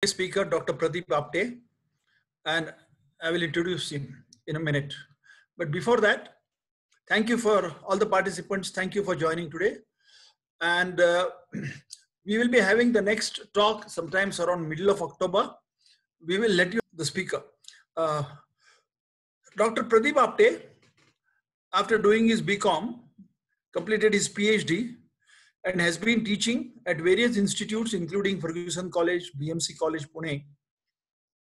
Speaker Dr. Pradeep Apte, and I will introduce him in a minute. But before that, thank you for all the participants. Thank you for joining today. And we will be having the next talk sometimes around middle of October. We will let you the speaker. Dr. Pradeep Apte, after doing his BCom, completed his PhD and has been teaching at various institutes, including Ferguson College, BMC College, Pune,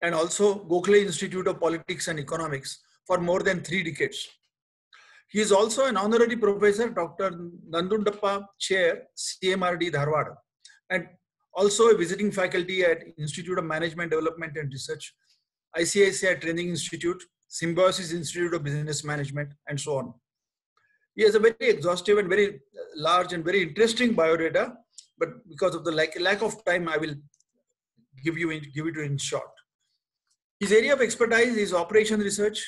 and also Gokhale Institute of Politics and Economics for more than 3 decades. He is also an honorary professor, Dr. Nandundappa Chair, CMRD Dharwad, and also a visiting faculty at Institute of Management Development and Research, ICICI Training Institute, Symbiosis Institute of Business Management, and so on. He has a very exhaustive and very large and very interesting biodata, but because of the lack of time, I will give it in short. His area of expertise is operation research,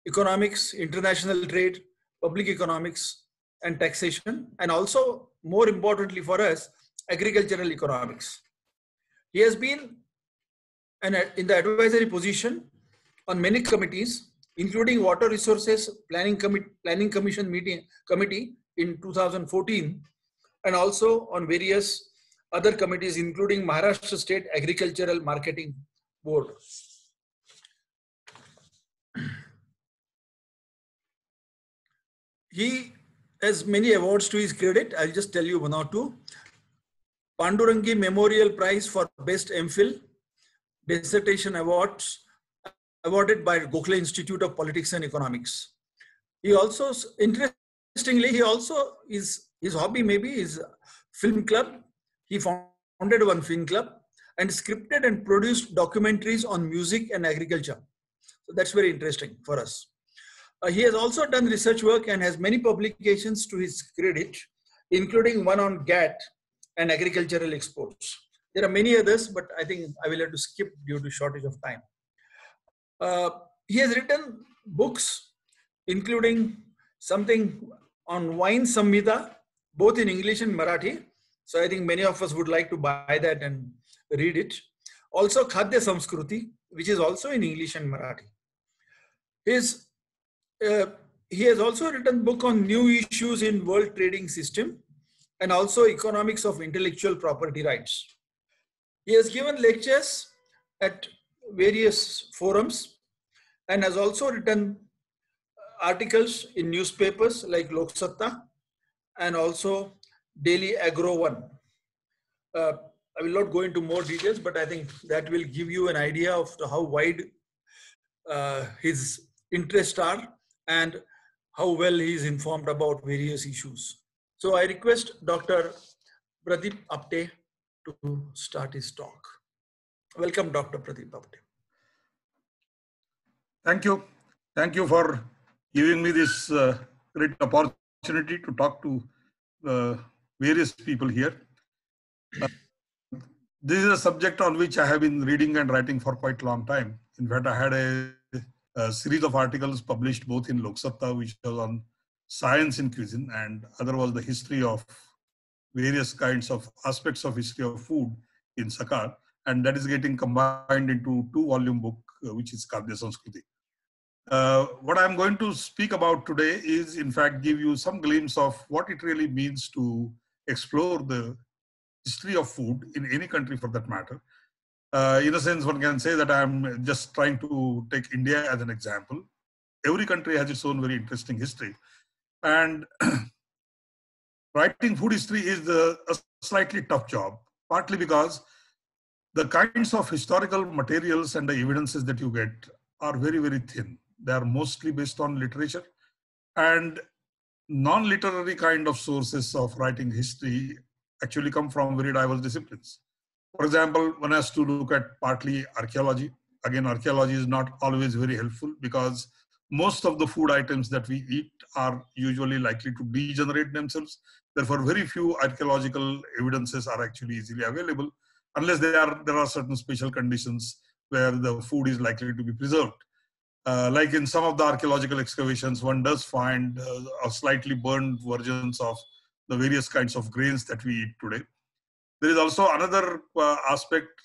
economics, international trade, public economics, and taxation, and also, more importantly for us, agricultural economics. He has been in the advisory position on many committees, including Water Resources Planning Committee in 2014, and also on various other committees, including Maharashtra State Agricultural Marketing Board. He has many awards to his credit. I'll just tell you one or two. Pandurangi Memorial Prize for Best MPhil Dissertation Awards awarded by Gokhale Institute of Politics and Economics. He also, interestingly, his hobby maybe is film club. He founded one film club and scripted and produced documentaries on music and agriculture. So that's very interesting for us. He has also done research work and has many publications to his credit, including one on GATT and agricultural exports. There are many others, but I think I will have to skip due to shortage of time. He has written books, including something on wine Samhita, both in English and Marathi. So I think many of us would like to buy that and read it. Also Khadya Samskruti, which is also in English and Marathi. He has also written a book on new issues in world trading system and also economics of intellectual property rights. He has given lectures at various forums and has also written articles in newspapers like Lok Satta and also Daily Agro One. I will not go into more details, but I think that will give you an idea of how wide his interests are and how well he is informed about various issues. So I request Dr. Pradeep Apte to start his talk. Welcome, Dr. Pradeep Apte. Thank you. Thank you for giving me this great opportunity to talk to various people here. This is a subject on which I have been reading and writing for quite a long time. In fact, I had a series of articles published both in Lok Satta, which was on science in cuisine, and other was the history of various kinds of aspects of history of food in Sakar, and that is getting combined into 2-volume book, which is Khadya Samskruti. What I'm going to speak about today is, in fact, give you some glimpse of what it really means to explore the history of food in any country for that matter. In a sense, one can say that I'm just trying to take India as an example. Every country has its own very interesting history. And writing food history is a slightly tough job, partly because the kinds of historical materials and the evidences that you get are very, very thin. They are mostly based on literature, and non-literary kind of sources of writing history actually come from very diverse disciplines. For example, one has to look at partly archaeology. Again, archaeology is not always very helpful because most of the food items that we eat are usually likely to degenerate themselves. Therefore, very few archaeological evidences are actually easily available unless there are certain special conditions where the food is likely to be preserved. Like in some of the archaeological excavations, one does find slightly burned versions of the various kinds of grains that we eat today. There is also another aspect,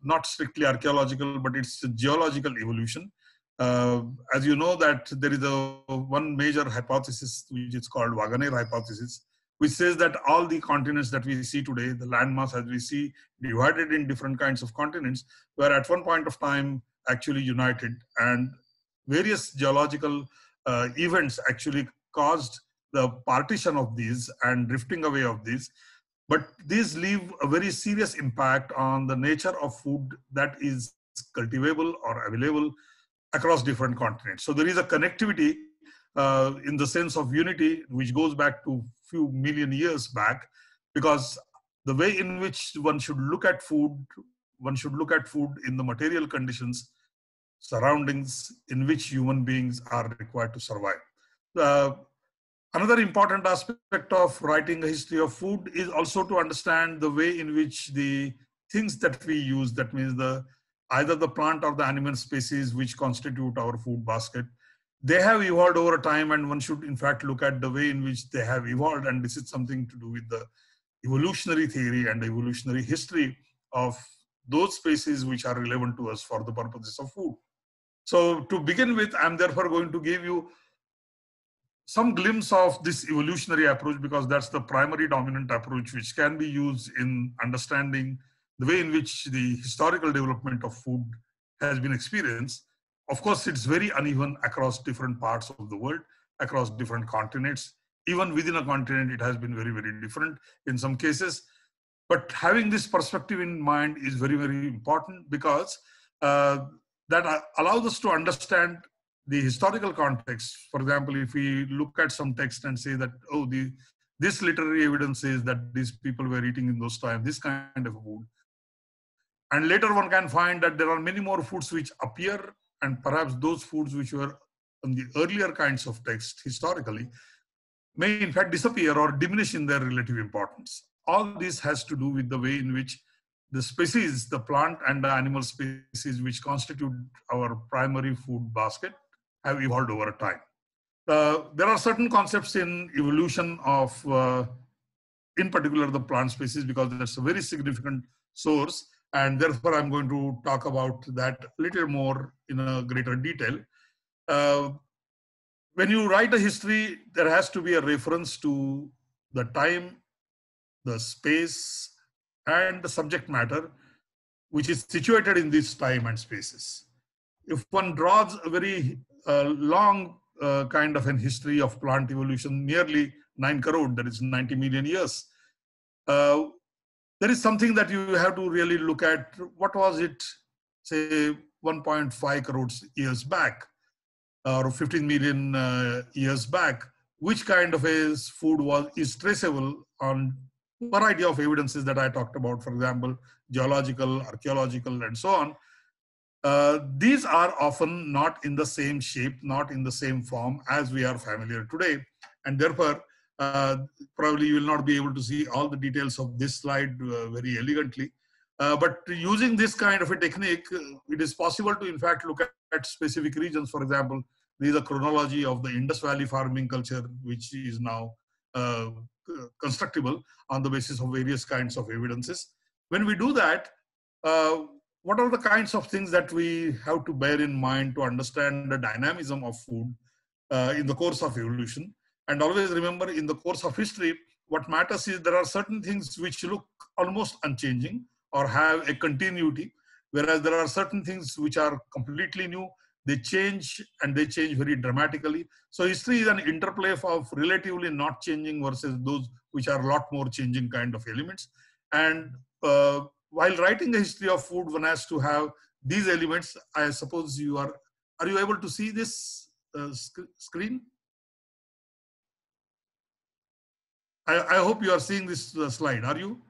not strictly archaeological, but it's geological evolution. As you know that there is one major hypothesis, which is called Wagoner hypothesis, which says that all the continents that we see today, the landmass as we see divided in different kinds of continents, were at one point of time actually united, and various geological events actually caused the partition of these and drifting away of these. But these leave a very serious impact on the nature of food that is cultivable or available across different continents. So there is a connectivity in the sense of unity, which goes back to few million years back, because the way in which one should look at food in the material conditions, surroundings in which human beings are required to survive. Another important aspect of writing a history of food is also to understand the way in which the things that we use, that means either the plant or the animal species which constitute our food basket, they have evolved over time, and one should in fact look at the way in which they have evolved. And this is something to do with the evolutionary theory and the evolutionary history of those species which are relevant to us for the purposes of food. So to begin with, I'm therefore going to give you some glimpse of this evolutionary approach, because that's the primary dominant approach which can be used in understanding the way in which the historical development of food has been experienced. Of course, it's very uneven across different parts of the world, across different continents. Even within a continent, it has been very, very different in some cases. But having this perspective in mind is very, very important, because that allows us to understand the historical context. For example, if we look at some text and say that, oh, this literary evidence says that these people were eating in those times this kind of food. And later one can find that there are many more foods which appear, and perhaps those foods which were on the earlier kinds of text historically may in fact disappear or diminish in their relative importance. All this has to do with the way in which the species, the plant and the animal species which constitute our primary food basket, have evolved over time. There are certain concepts in evolution of, in particular, the plant species, because that's a very significant source, and therefore I'm going to talk about that a little more in a greater detail. When you write a history, there has to be a reference to the time, the space, and the subject matter which is situated in this time and spaces. If one draws a very long kind of an history of plant evolution, nearly 9 crore, that is 90 million years, there is something that you have to really look at. What was it, say, 1.5 crores years back, or 15 million years back? Which kind of a food is traceable on variety of evidences that I talked about, for example, geological, archaeological, and so on. These are often not in the same shape, not in the same form as we are familiar today. And therefore, probably you will not be able to see all the details of this slide very elegantly. But using this kind of a technique, it is possible to in fact look at specific regions. For example, there is a chronology of the Indus Valley farming culture, which is now constructible on the basis of various kinds of evidences. When we do that, what are the kinds of things that we have to bear in mind to understand the dynamism of food in the course of evolution? And always remember, in the course of history, what matters is there are certain things which look almost unchanging or have a continuity, whereas there are certain things which are completely new. They change, and they change very dramatically. So history is an interplay of relatively not changing versus those which are a lot more changing kind of elements. And while writing a history of food, one has to have these elements. I suppose you are you able to see this screen? I hope you are seeing this slide. Are you?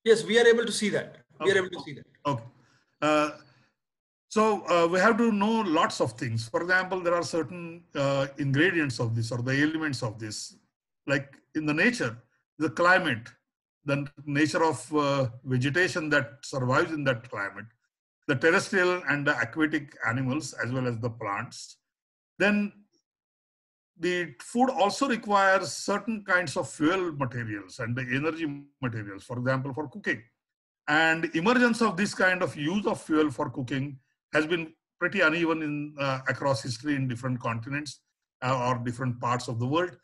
Yes, we are able to see that. We are able to see that. Okay. So we have to know lots of things. For example, there are certain ingredients of this or the elements of this, like in the nature, the climate, the nature of vegetation that survives in that climate, the terrestrial and the aquatic animals, as well as the plants. Then the food also requires certain kinds of fuel materials and the energy materials, for example, for cooking. And emergence of this kind of use of fuel for cooking has been pretty uneven in across history in different continents or different parts of the world.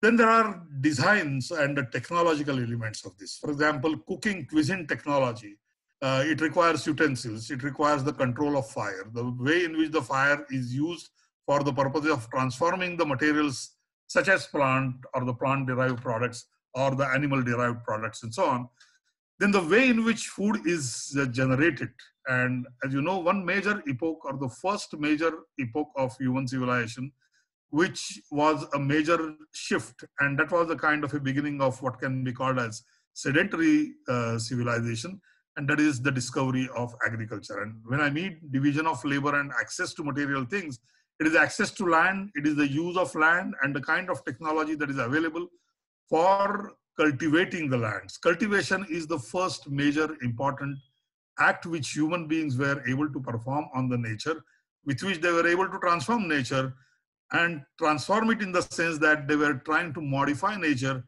Then there are designs and the technological elements of this. For example, cooking cuisine technology. It requires utensils. It requires the control of fire. The way in which the fire is used for the purpose of transforming the materials such as plant or the plant-derived products or the animal-derived products and so on. Then the way in which food is generated. And as you know, one major epoch or the first major epoch of human civilization, which was a major shift, and that was the kind of a beginning of what can be called as sedentary civilization, and that is the discovery of agriculture. And when I mean division of labor and access to material things, it is access to land, it is the use of land and the kind of technology that is available for cultivating the lands. Cultivation is the first major important act which human beings were able to perform on the nature, with which they were able to transform nature and transform it in the sense that they were trying to modify nature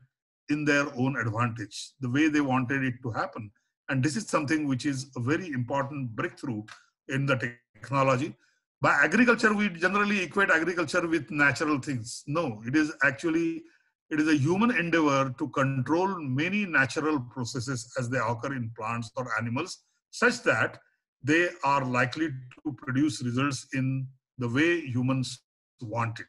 in their own advantage, the way they wanted it to happen. And this is something which is a very important breakthrough in the technology. By agriculture, we generally equate agriculture with natural things. No, it is actually, it is a human endeavor to control many natural processes as they occur in plants or animals, such that they are likely to produce results in the way humans want it.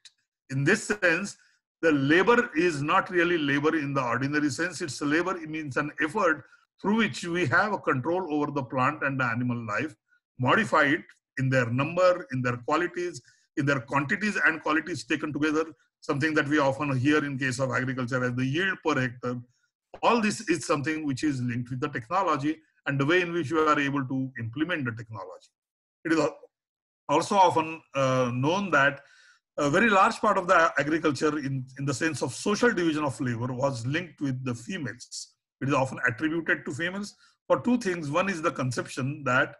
In this sense, the labor is not really labor in the ordinary sense. It's a labor, it means an effort through which we have a control over the plant and the animal life, modify it in their number, in their qualities, in their quantities and qualities taken together, something that we often hear in case of agriculture as the yield per hectare. All this is something which is linked with the technology and the way in which we are able to implement the technology. It is also often known that a very large part of the agriculture in the sense of social division of labor was linked with the females. It is often attributed to females for two things. One is the conception that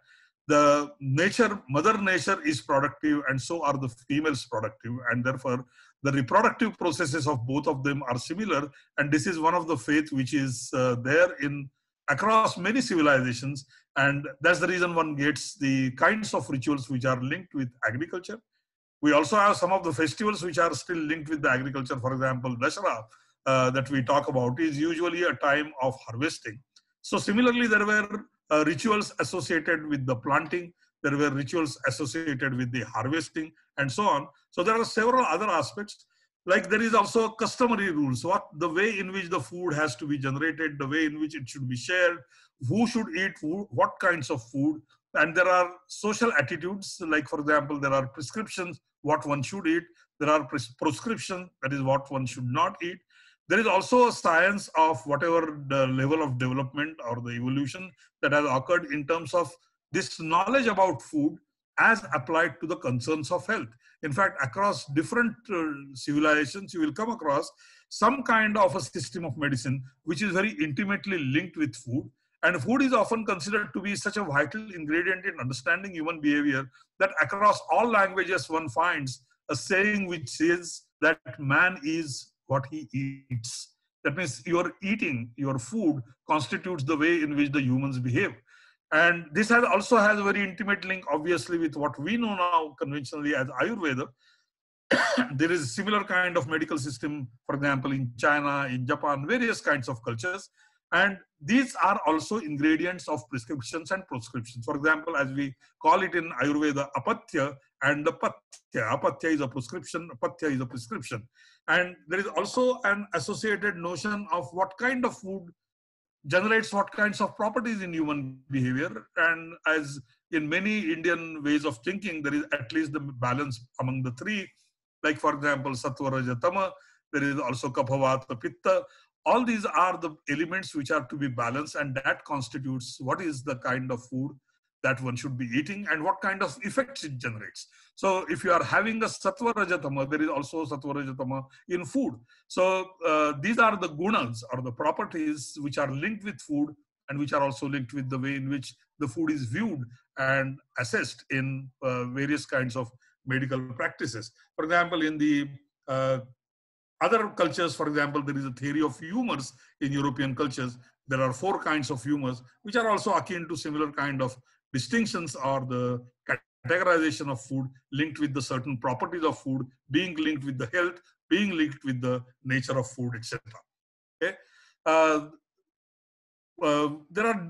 the nature, mother nature is productive and so are the females productive, and therefore the reproductive processes of both of them are similar. And this is one of the faith which is there in across many civilizations. And that's the reason one gets the kinds of rituals which are linked with agriculture. We also have some of the festivals which are still linked with the agriculture. For example, Dashera that we talk about is usually a time of harvesting. So similarly, there were rituals associated with the planting, there were rituals associated with the harvesting and so on. So there are several other aspects. Like there is also customary rules, the way in which the food has to be generated, the way in which it should be shared, who should eat food, what kinds of food. And there are social attitudes, like for example, there are prescriptions, what one should eat. There are prescriptions, that is what one should not eat. There is also a science of whatever the level of development or the evolution that has occurred in terms of this knowledge about food as applied to the concerns of health. In fact, across different civilizations, you will come across some kind of a system of medicine which is very intimately linked with food. And food is often considered to be such a vital ingredient in understanding human behavior that across all languages one finds a saying which says that man is what he eats. That means your eating, your food constitutes the way in which the humans behave. And this also has a very intimate link, obviously, with what we know now conventionally as Ayurveda. There is a similar kind of medical system, for example, in China, in Japan, various kinds of cultures. And these are also ingredients of prescriptions and proscriptions. For example, as we call it in Ayurveda, apatya and the patya. Apatya is a prescription, patya is a prescription. And there is also an associated notion of what kind of food generates what kinds of properties in human behavior. And as in many Indian ways of thinking, there is at least the balance among the three. Like for example, sattva, raja, tama, there is also kapha, vata, pitta. All these are the elements which are to be balanced, and that constitutes what is the kind of food that one should be eating and what kind of effects it generates. So if you are having a sattva rajatama, there is also sattva rajatama in food. So these are the gunas or the properties which are linked with food and which are also linked with the way in which the food is viewed and assessed in various kinds of medical practices. For example, in the Other cultures, for example, there is a theory of humors in European cultures. There are 4 kinds of humors, which are also akin to similar kind of distinctions or the categorization of food linked with the certain properties of food, being linked with the health, being linked with the nature of food, etc. Okay. There are,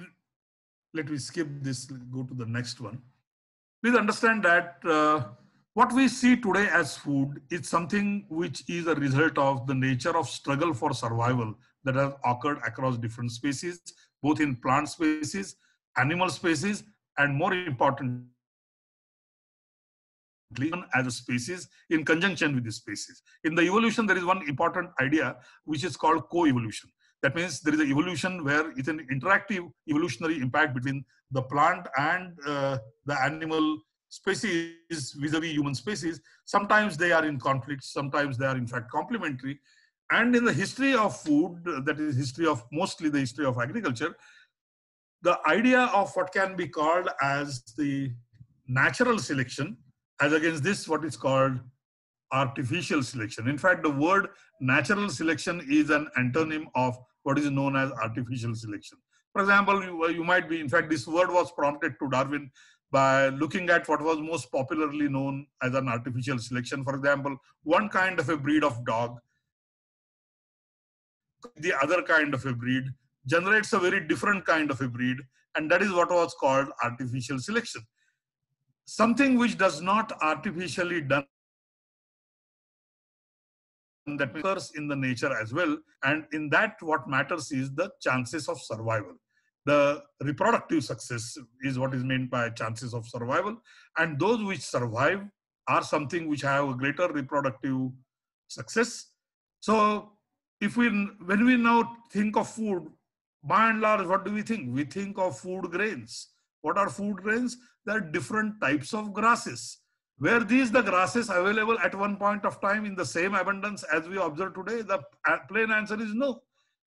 let me skip this, go to the next one. Please understand that what we see today as food is something which is a result of the nature of struggle for survival that has occurred across different species, both in plant species, animal species, and more importantly, as a species in conjunction with the species. In the evolution, there is one important idea which is called co-evolution. That means there is an evolution where it's an interactive evolutionary impact between the plant and the animal species vis-a-vis human species. Sometimes they are in conflict, sometimes they are in fact complementary. And in the history of food, that is history of mostly the history of agriculture, the idea of what can be called as the natural selection, as against this, what is called artificial selection. In fact, the word natural selection is an antonym of what is known as artificial selection. For example, you might be, in fact, this word was prompted to Darwin by looking at what was most popularly known as an artificial selection. For example, one kind of a breed of dog, the other kind of a breed generates a very different kind of a breed, and that is what was called artificial selection. Something which does not artificially done, that occurs in the nature as well, and in that what matters is the chances of survival. The reproductive success is what is meant by chances of survival, and those which survive are something which have a greater reproductive success. So if when we now think of food, by and large, what do we think? We think of food grains. What are food grains? There are different types of grasses. Were these the grasses available at one point of time in the same abundance as we observe today? The plain answer is no.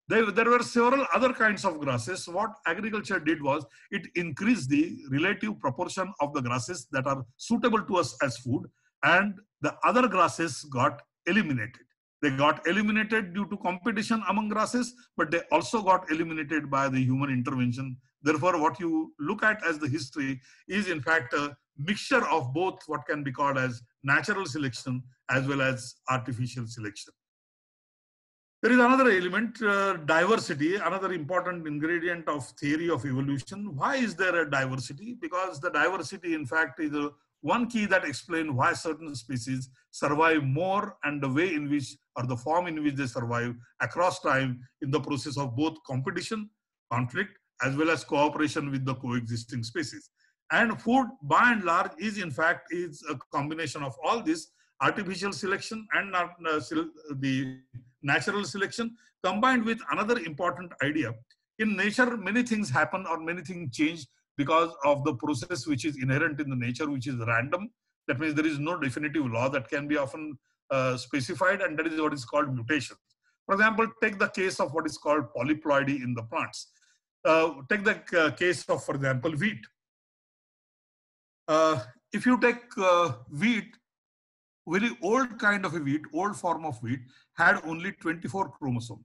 There were several other kinds of grasses. What agriculture did was it increased the relative proportion of the grasses that are suitable to us as food, and the other grasses got eliminated. They got eliminated due to competition among grasses, but they also got eliminated by the human intervention. Therefore, what you look at as the history is in fact a mixture of both what can be called as natural selection as well as artificial selection. There is another element, diversity, another important ingredient of theory of evolution. Why is there a diversity? Because the diversity, in fact, is one key that explains why certain species survive more, and the way in which, or the form in which they survive across time in the process of both competition, conflict, as well as cooperation with the coexisting species. And food, by and large, is in fact is a combination of all this: artificial selection and the natural selection, combined with another important idea. In nature, many things happen or many things change because of the process which is inherent in the nature, which is random. That means there is no definitive law that can be often specified, and that is what is called mutation. For example, take the case of what is called polyploidy in the plants. Take the case of, for example, wheat. If you take wheat, very old kind of a wheat, old form of wheat, had only 24 chromosomes.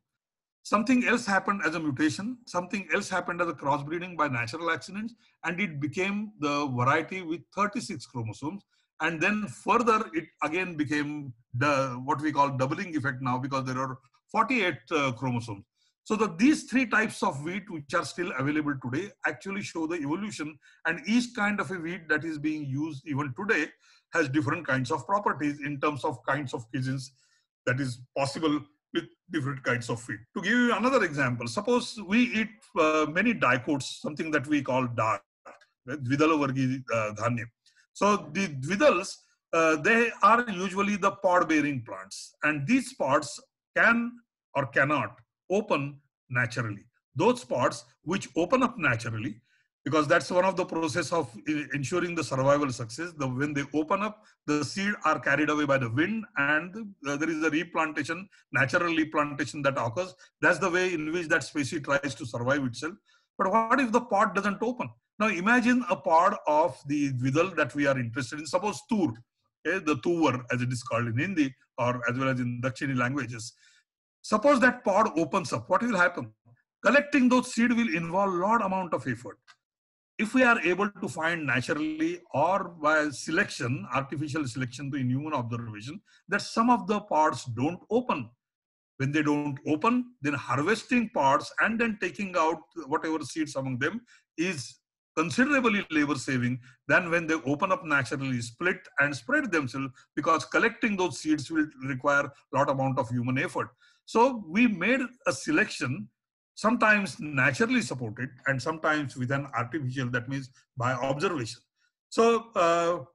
Something else happened as a mutation, something else happened as a crossbreeding by natural accidents, and it became the variety with 36 chromosomes. And then further, it again became the what we call doubling effect now, because there are 48 chromosomes. So these three types of wheat, which are still available today, actually show the evolution, and each kind of a wheat that is being used even today has different kinds of properties in terms of kinds of cuisines that is possible with different kinds of wheat. To give you another example, suppose we eat many dicots, something that we call dal, Dvidalavargi dhanya. So the dvidals, they are usually the pod-bearing plants, and these pods can or cannot open naturally. Those pods which open up naturally, because that's one of the process of ensuring the survival success. When they open up, the seed are carried away by the wind, and there is a replantation, natural replantation that occurs. That's the way in which that species tries to survive itself. But what if the pod doesn't open? Now imagine a pod of the dvidal that we are interested in, suppose tur. the tuvar as it is called in Hindi or as well as in Dakshini languages. Suppose that pod opens up, what will happen? Collecting those seeds will involve a lot amount of effort. If we are able to find naturally or by selection, artificial selection in human observation, that some of the pods don't open. When they don't open, then harvesting pods and then taking out whatever seeds among them is considerably labor saving than when they open up naturally, split and spread themselves, because collecting those seeds will require a lot amount of human effort. So we made a selection, sometimes naturally supported and sometimes with an artificial, that means by observation. So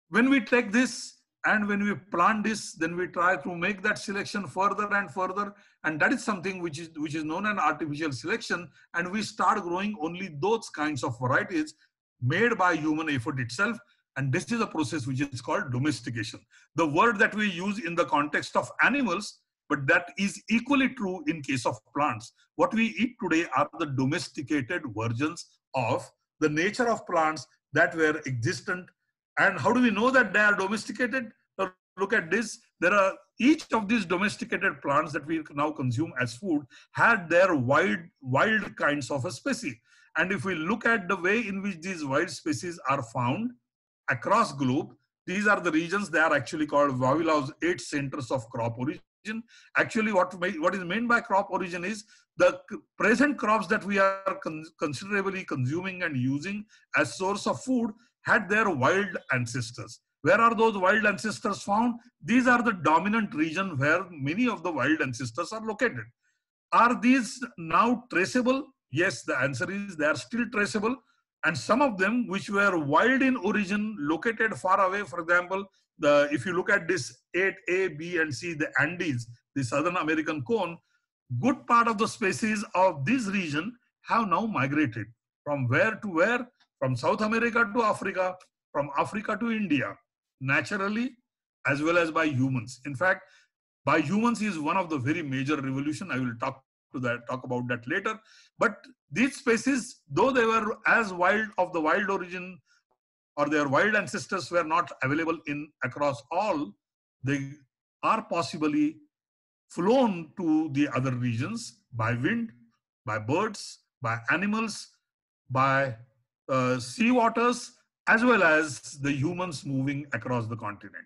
when we take this and when we plant this, then we try to make that selection further and further, and that is something which is known as artificial selection, and we start growing only those kinds of varieties made by human effort itself. And this is a process which is called domestication. The word that we use in the context of animals, but that is equally true in case of plants. What we eat today are the domesticated versions of the nature of plants that were existent. And how do we know that they are domesticated? Look at this. There are each of these domesticated plants that we now consume as food had their wild kinds of a species. And if we look at the way in which these wild species are found across globe, these are the regions. They are actually called Vavilaw's 8 centers of crop origin. Actually, what is meant by crop origin is the present crops that we are considerably consuming and using as source of food had their wild ancestors. Where are those wild ancestors found? These are the dominant region where many of the wild ancestors are located. Are these now traceable? Yes, the answer is they are still traceable. And some of them which were wild in origin, located far away, for example, if you look at this 8A, B, and C, the Andes, the Southern American cone, good part of the species of this region have now migrated. From where to where? From South America to Africa, from Africa to India, naturally as well as by humans. In fact, by humans is one of the very major revolution. I will talk about that later. But these species, though they were as wild of the wild origin, or their wild ancestors were not available across all, they are possibly flown to the other regions by wind, by birds, by animals, by sea waters, as well as the humans moving across the continent.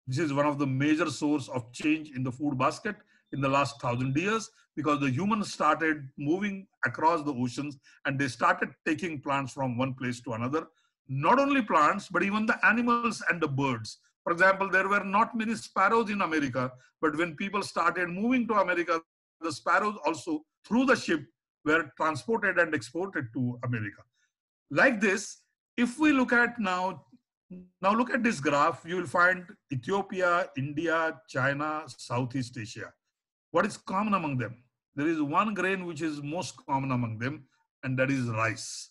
This is one of the major source of change in the food basket in the last 1,000 years, because the humans started moving across the oceans and they started taking plants from one place to another. Not only plants, but even the animals and the birds. For example, there were not many sparrows in America, but when people started moving to America, the sparrows also through the ship were transported and exported to America. Like this, if we look at now look at this graph, you will find Ethiopia, India, China, Southeast Asia. What is common among them? There is one grain which is most common among them, and that is rice.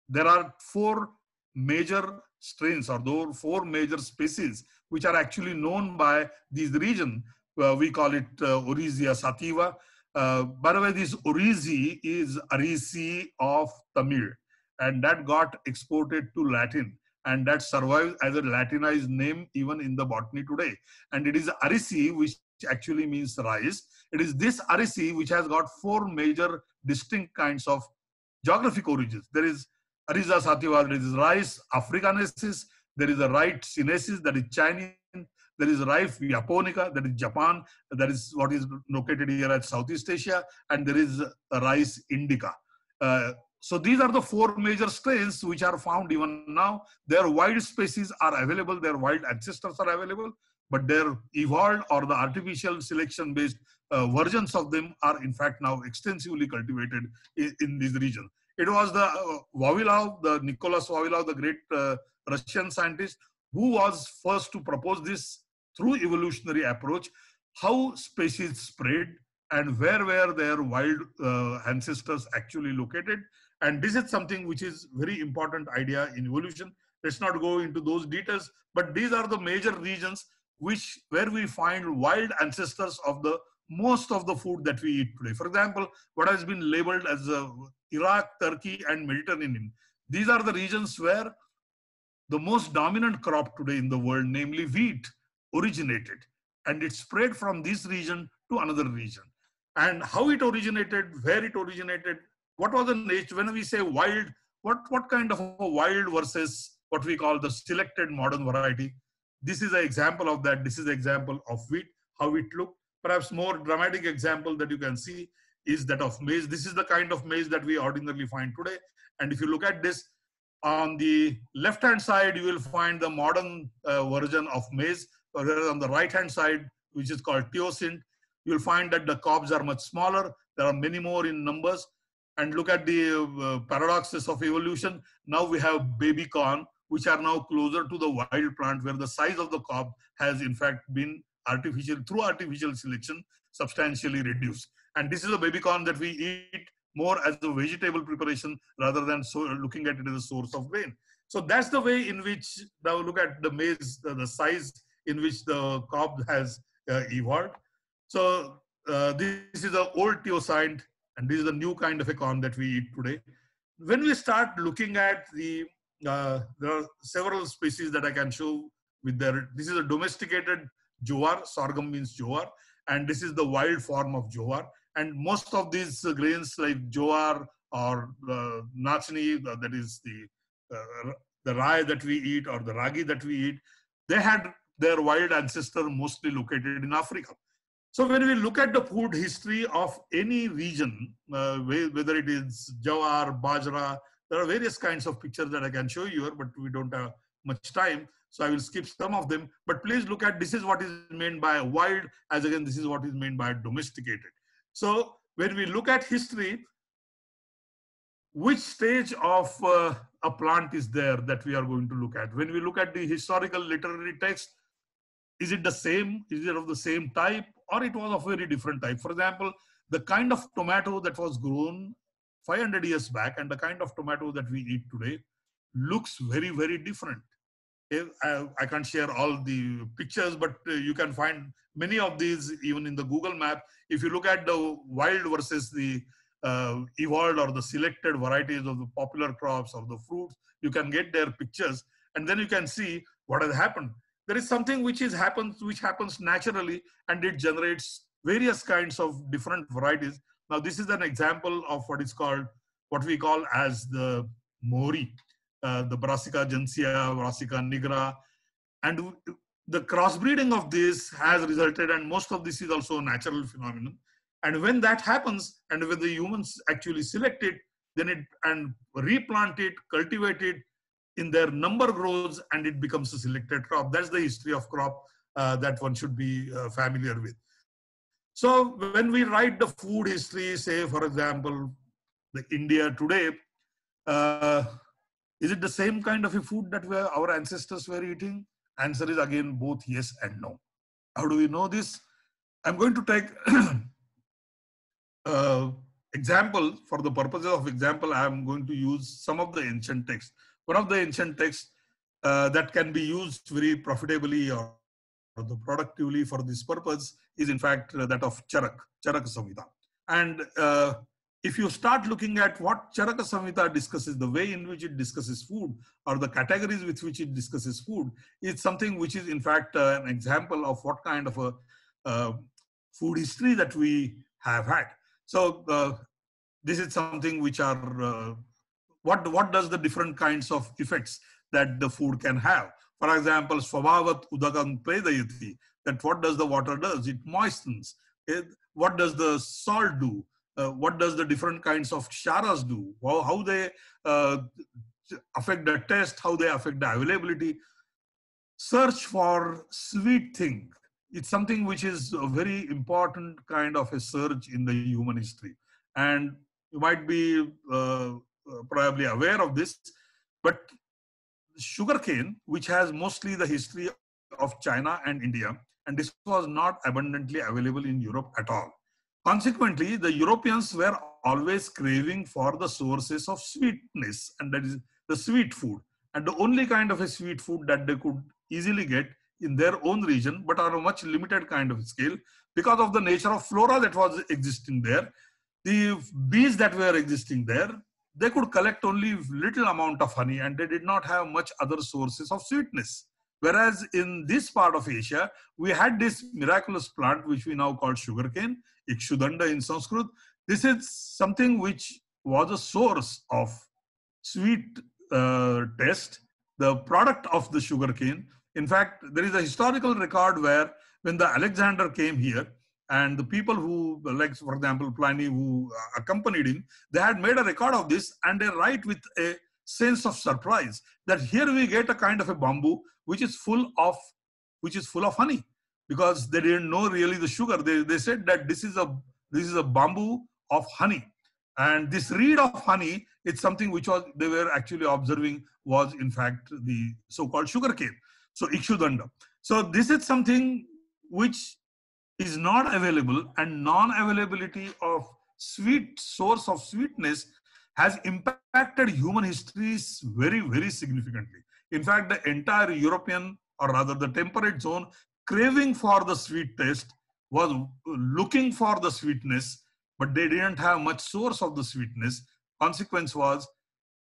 There are 4 major strains, or 4 major species which are actually known by this region. We call it Oryzia sativa. By the way, this Oryzi is Arisi of Tamil, and that got exported to Latin, and that survives as a Latinized name even in the botany today. And it is Arisi, which actually means rice. It is this Arisi which has got 4 major distinct kinds of geographic origins. There is Oryzia sativa, there is rice africanensis, there is a rice sinensis, that is Chinese, there is rice japonica, that is Japan, that is what is located here at Southeast Asia, and there is rice indica. So these are the 4 major strains which are found even now. Their wild species are available, their wild ancestors are available, but their evolved or the artificial selection based versions of them are in fact now extensively cultivated in this region. It was the Vavilav, the Nicholas Vavilav, the great Russian scientist, who was first to propose this through evolutionary approach, how species spread and where were their wild ancestors actually located. And this is something which is very important idea in evolution. Let's not go into those details, but these are the major regions where we find wild ancestors of the most of the food that we eat today. For example, what has been labeled as Iraq, Turkey, and Mediterranean. These are the regions where the most dominant crop today in the world, namely wheat, originated. And it spread from this region to another region. And how it originated, where it originated, what was the nature, when we say wild, what kind of a wild versus what we call the selected modern variety. This is an example of that. This is an example of wheat, how it looked. Perhaps more dramatic example that you can see is that of maize. This is the kind of maize that we ordinarily find today. And if you look at this, on the left-hand side, you will find the modern version of maize, whereas on the right-hand side, which is called teosint, you'll find that the cobs are much smaller. There are many more in numbers. And look at the paradoxes of evolution. Now we have baby corn, which are now closer to the wild plant, where the size of the cob has in fact been through artificial selection, substantially reduced. And this is a baby corn that we eat more as a vegetable preparation rather than looking at it as a source of grain. So that's the way in which, now look at the maize, the size in which the cob has evolved. So this is the old teosint, and this is the new kind of a corn that we eat today. When we start looking at there are several species that I can show with this is a domesticated jowar, sorghum means jowar, and this is the wild form of jowar. And most of these grains like jowar or nachni, that is the rye that we eat, or the ragi that we eat, they had their wild ancestor mostly located in Africa. So when we look at the food history of any region, whether it is jowar, bajra, there are various kinds of pictures that I can show you here, but we don't have much time. So I will skip some of them. But please look at, this is what is meant by wild, as again, this is what is meant by domesticated. So when we look at history, which stage of a plant is there that we are going to look at? When we look at the historical literary text, is it the same? Is it of the same type? Or it was of very different type? For example, the kind of tomato that was grown 500 years back and the kind of tomato that we eat today looks very, very different. I can't share all the pictures, but you can find many of these even in the Google map. If you look at the wild versus the evolved or the selected varieties of the popular crops or the fruits, you can get their pictures, and then you can see what has happened. There is something which happens naturally, and it generates various kinds of different varieties. Now, this is an example of what we call as the mori, the Brassica gentiana, Brassica nigra, and the crossbreeding of this has resulted, and most of this is also a natural phenomenon. And when that happens, and when the humans actually select it, then replant it, cultivate it, in their number grows, and it becomes a selected crop. That's the history of crop that one should be familiar with. So when we write the food history, say for example, the India today, is it the same kind of a food that our ancestors were eating? Answer is again both yes and no. How do we know this? I'm going to take example. For the purposes of example, I'm going to use some of the ancient texts. One of the ancient texts that can be used very profitably or productively for this purpose is in fact that of Charaka Samhita. And if you start looking at what Charaka Samhita discusses, the way in which it discusses food or the categories with which it discusses food, it's something which is in fact an example of what kind of a food history that we have had. So this is something which are, what does the different kinds of effects that the food can have? For example, Swabhavat Udakam Predayati, that what does the water does? It moistens. What does the salt do? What does the different kinds of ksharas do? How they affect the taste, how they affect the availability. Search for sweet thing. It's something which is a very important kind of a search in the human history. And you might be probably aware of this, but sugarcane, which has mostly the history of China and India, and this was not abundantly available in Europe at all. Consequently, the Europeans were always craving for the sources of sweetness, and that is the sweet food. And the only kind of a sweet food that they could easily get in their own region, but on a much limited kind of scale, because of the nature of flora that was existing there, the bees that were existing there, they could collect only little amount of honey and they did not have much other sources of sweetness. Whereas in this part of Asia, we had this miraculous plant, which we now call sugarcane, Ikshudanda in Sanskrit. This is something which was a source of sweet taste, the product of the sugarcane. In fact, there is a historical record where when the Alexander came here, and the people who, like for example, Pliny, who accompanied him, they had made a record of this, and they write with a sense of surprise that here we get a kind of a bamboo which is full of honey, because they didn't know really the sugar. They said that this is a bamboo of honey, and this reed of honey, it's something which they were actually observing was in fact the so-called sugarcane. So Ikshudanda. So this is something which is not available, and non-availability of sweet source of sweetness has impacted human histories very, very significantly. In fact, the entire European, or rather the temperate zone, craving for the sweet taste, was looking for the sweetness, but they didn't have much source of the sweetness. Consequence was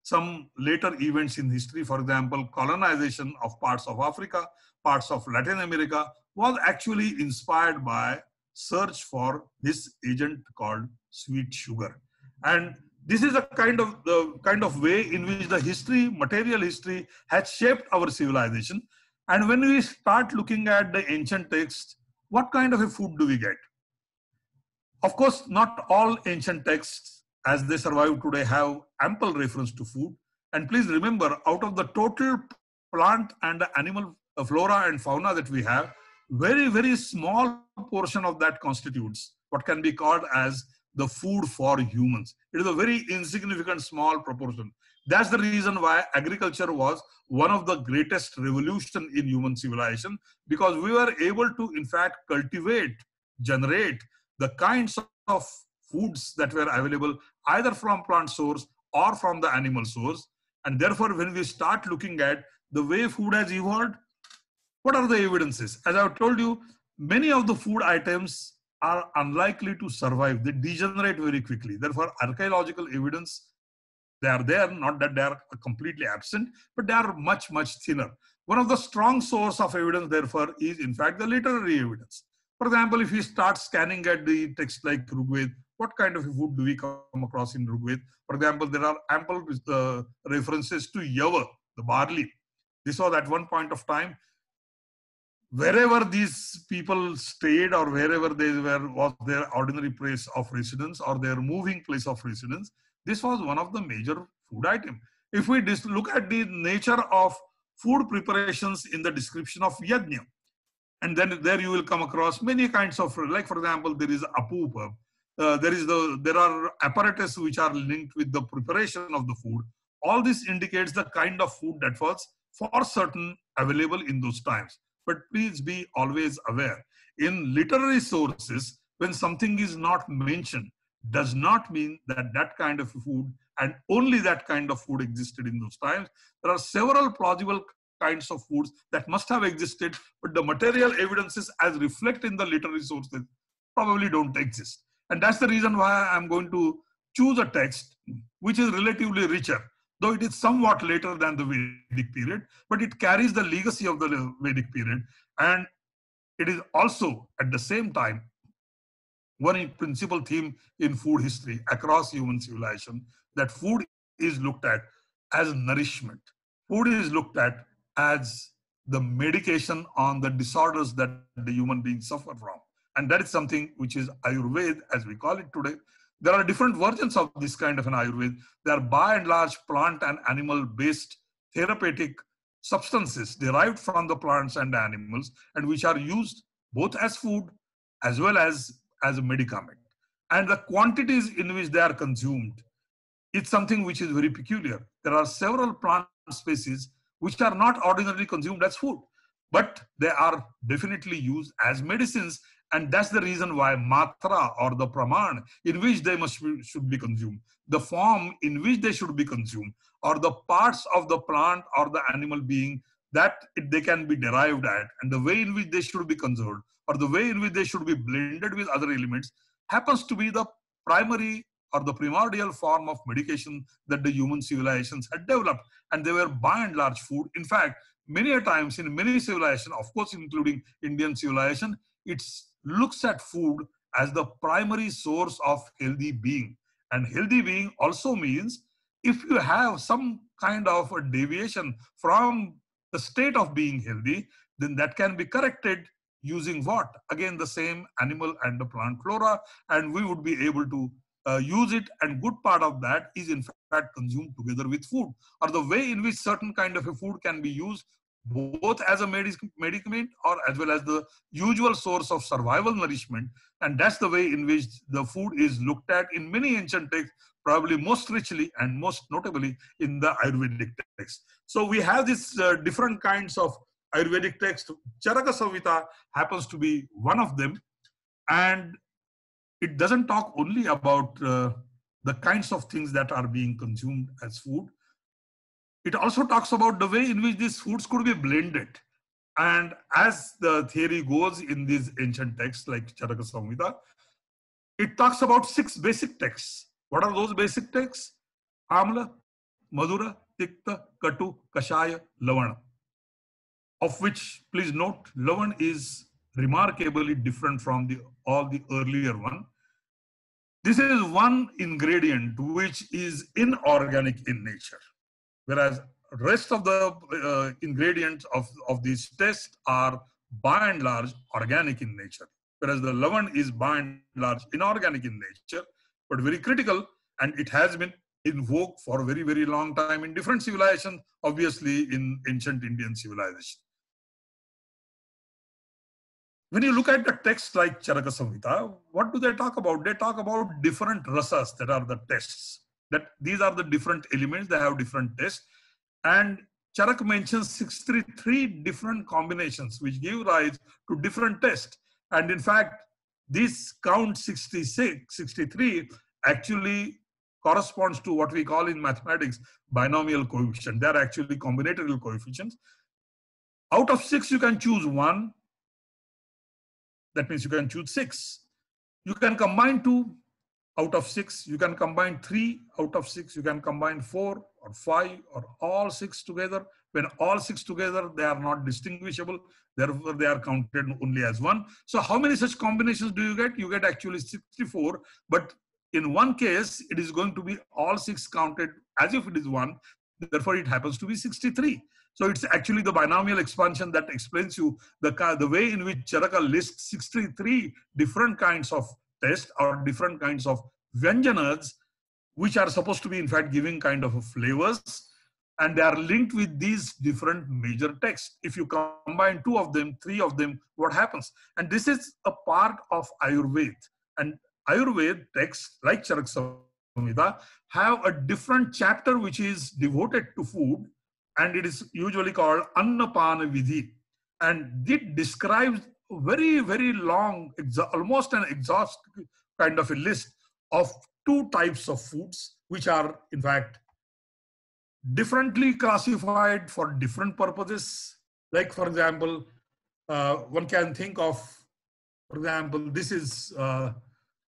some later events in history, for example, colonization of parts of Africa, parts of Latin America, was actually inspired by search for this agent called sweet sugar. And this is the kind of way in which the history, material history, has shaped our civilization. And when we start looking at the ancient texts, what kind of a food do we get? Of course, not all ancient texts, as they survive today, have ample reference to food. And please remember, out of the total plant and animal flora and fauna that we have, very, very small portion of that constitutes what can be called as the food for humans. It is a very insignificant small proportion. That's the reason why agriculture was one of the greatest revolution in human civilization, because we were able to, in fact, cultivate, generate the kinds of foods that were available either from plant source or from the animal source. And therefore, when we start looking at the way food has evolved, what are the evidences? As I've told you, many of the food items are unlikely to survive. They degenerate very quickly. Therefore, archaeological evidence, they are there, not that they are completely absent, but they are much, much thinner. One of the strong source of evidence, therefore, is in fact the literary evidence. For example, if we start scanning at the text like Rigveda, what kind of food do we come across in Rigveda? For example, there are ample references to yavar, the barley. This was at one point of time, wherever these people stayed or wherever they were, was their ordinary place of residence or their moving place of residence, this was one of the major food items. If we look at the nature of food preparations in the description of yajna, and then there you will come across many kinds of, like for example, there is apupa, there are apparatus which are linked with the preparation of the food. All this indicates the kind of food that was for certain available in those times. But please be always aware, in literary sources, when something is not mentioned, does not mean that that kind of food and only that kind of food existed in those times. There are several plausible kinds of foods that must have existed, but the material evidences as reflected in the literary sources probably don't exist. And that's the reason why I'm going to choose a text which is relatively richer, though it is somewhat later than the Vedic period, but it carries the legacy of the Vedic period. And it is also at the same time one principal theme in food history across human civilization, that food is looked at as nourishment. Food is looked at as the medication on the disorders that the human beings suffer from. And that is something which is Ayurveda, as we call it today. There are different versions of this kind of an Ayurveda. They are by and large plant and animal-based therapeutic substances derived from the plants and the animals, and which are used both as food as well as a medicament. And the quantities in which they are consumed, it's something which is very peculiar. There are several plant species which are not ordinarily consumed as food, but they are definitely used as medicines. And that's the reason why matra, or the praman in which they should be consumed, the form in which they should be consumed, or the parts of the plant or the animal being that they can be derived at, and the way in which they should be conserved, or the way in which they should be blended with other elements, happens to be the primary or the primordial form of medication that the human civilizations had developed. And they were by and large food. In fact, many a times in many civilizations, of course, including Indian civilization, it looks at food as the primary source of healthy being. And healthy being also means if you have some kind of a deviation from the state of being healthy, then that can be corrected using what? Again, the same animal and the plant flora, and we would be able to use it, and good part of that is in fact consumed together with food, or the way in which certain kind of a food can be used both as a medicament or as well as the usual source of survival nourishment. And that's the way in which the food is looked at in many ancient texts, probably most richly and most notably in the Ayurvedic text. So we have these different kinds of Ayurvedic text. Charaka Samhita happens to be one of them, and it doesn't talk only about the kinds of things that are being consumed as food. It also talks about the way in which these foods could be blended. And as the theory goes in these ancient texts like Charaka Samhita, it talks about 6 basic texts. What are those basic texts? Amla, Madhura, Tikta, Katu, Kashaya, Lavana. Of which, please note, Lavan is remarkably different from all the earlier one. This is one ingredient which is inorganic in nature, whereas rest of the ingredients of these tests are by and large organic in nature, whereas the Lavan is by and large inorganic in nature, but very critical, and it has been in vogue for a very, very long time in different civilizations, obviously in ancient Indian civilization. When you look at the text like Charaka Samhita, what do they talk about? They talk about different rasas that are the tests. That these are the different elements, they have different tests. And Charaka mentions 63 different combinations which give rise to different tests. And in fact, this count 63 actually corresponds to what we call in mathematics binomial coefficient. They are actually combinatorial coefficients. Out of 6, you can choose 1. That means you can choose 6. You can combine 2 out of 6. You can combine 3 out of 6. You can combine 4 or 5 or all 6 together. When all 6 together, they are not distinguishable. Therefore, they are counted only as 1. So how many such combinations do you get? You get actually 64. But in one case, it is going to be all 6 counted as if it is 1. Therefore, it happens to be 63. So it's actually the binomial expansion that explains you the way in which Charaka lists 63 different kinds of tests or different kinds of vyanjanas, which are supposed to be in fact giving kind of flavors, and they are linked with these different major texts. If you combine 2 of them, 3 of them, what happens? And this is a part of Ayurveda. And Ayurveda texts like Charaka Samhita have a different chapter which is devoted to food, and it is usually called Annapana Vidhi. And it describes a very, very long, almost an exhaustive kind of a list of 2 types of foods, which are in fact differently classified for different purposes. Like, for example, one can think of, for example, this is the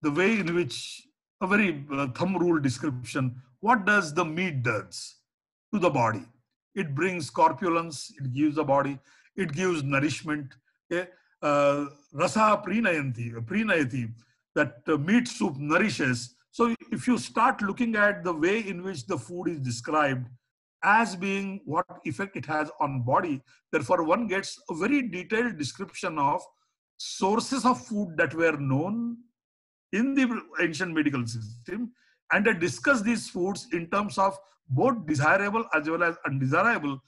way in which a very thumb rule description, what does the meat does to the body? It brings corpulence, it gives the body, it gives nourishment. Okay? Rasa prinayati, that meat soup nourishes. So if you start looking at the way in which the food is described as being what effect it has on body, therefore one gets a very detailed description of sources of food that were known in the ancient medical system, and they discuss these foods in terms of both desirable as well as undesirable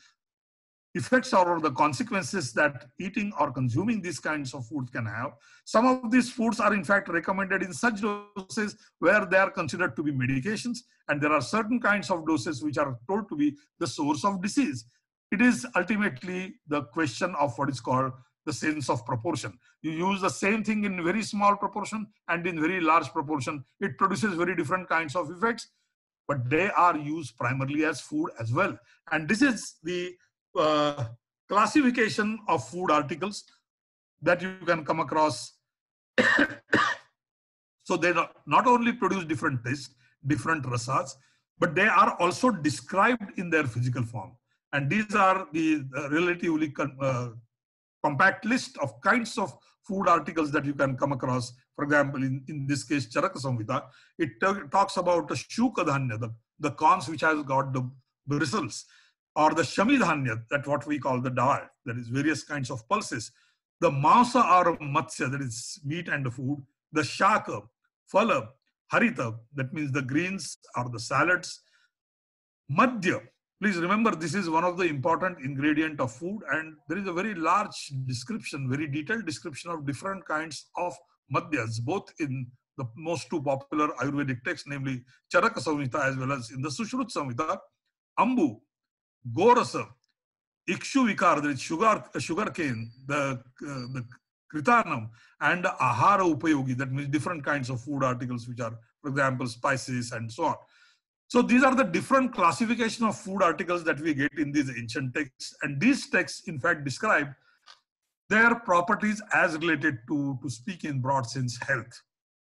effects or the consequences that eating or consuming these kinds of foods can have. Some of these foods are in fact recommended in such doses where they are considered to be medications, and there are certain kinds of doses which are told to be the source of disease. It is ultimately the question of what is called the sense of proportion. You use the same thing in very small proportion and in very large proportion. It produces very different kinds of effects, but they are used primarily as food as well. And this is the classification of food articles that you can come across. So they not only produce different tastes, different rasas, but they are also described in their physical form. And these are the relatively compact list of kinds of food articles that you can come across. For example, in this case, Charaka Samhita, it talks about the Shuka Dhanya, the corns which has got the bristles, or the Shami Dhanya, that's what we call the dal, that is various kinds of pulses. The Mausa or Matsya, that is meat and the food, the Shaka, Phala, Harita, that means the greens or the salads, Madhya. Please remember, this is one of the important ingredient of food, and there is a very large description, very detailed description of different kinds of madhyas, both in the most two popular Ayurvedic texts, namely Charaka Samhita as well as in the Sushruta Samhita. Ambu, Gorasa, Ikshu Vikar, that is sugar cane, the Kritanam, and Ahara Upayogi, that means different kinds of food articles which are, for example, spices and so on. So these are the different classification of food articles that we get in these ancient texts. And these texts, in fact, describe their properties as related to speak in broad sense, health.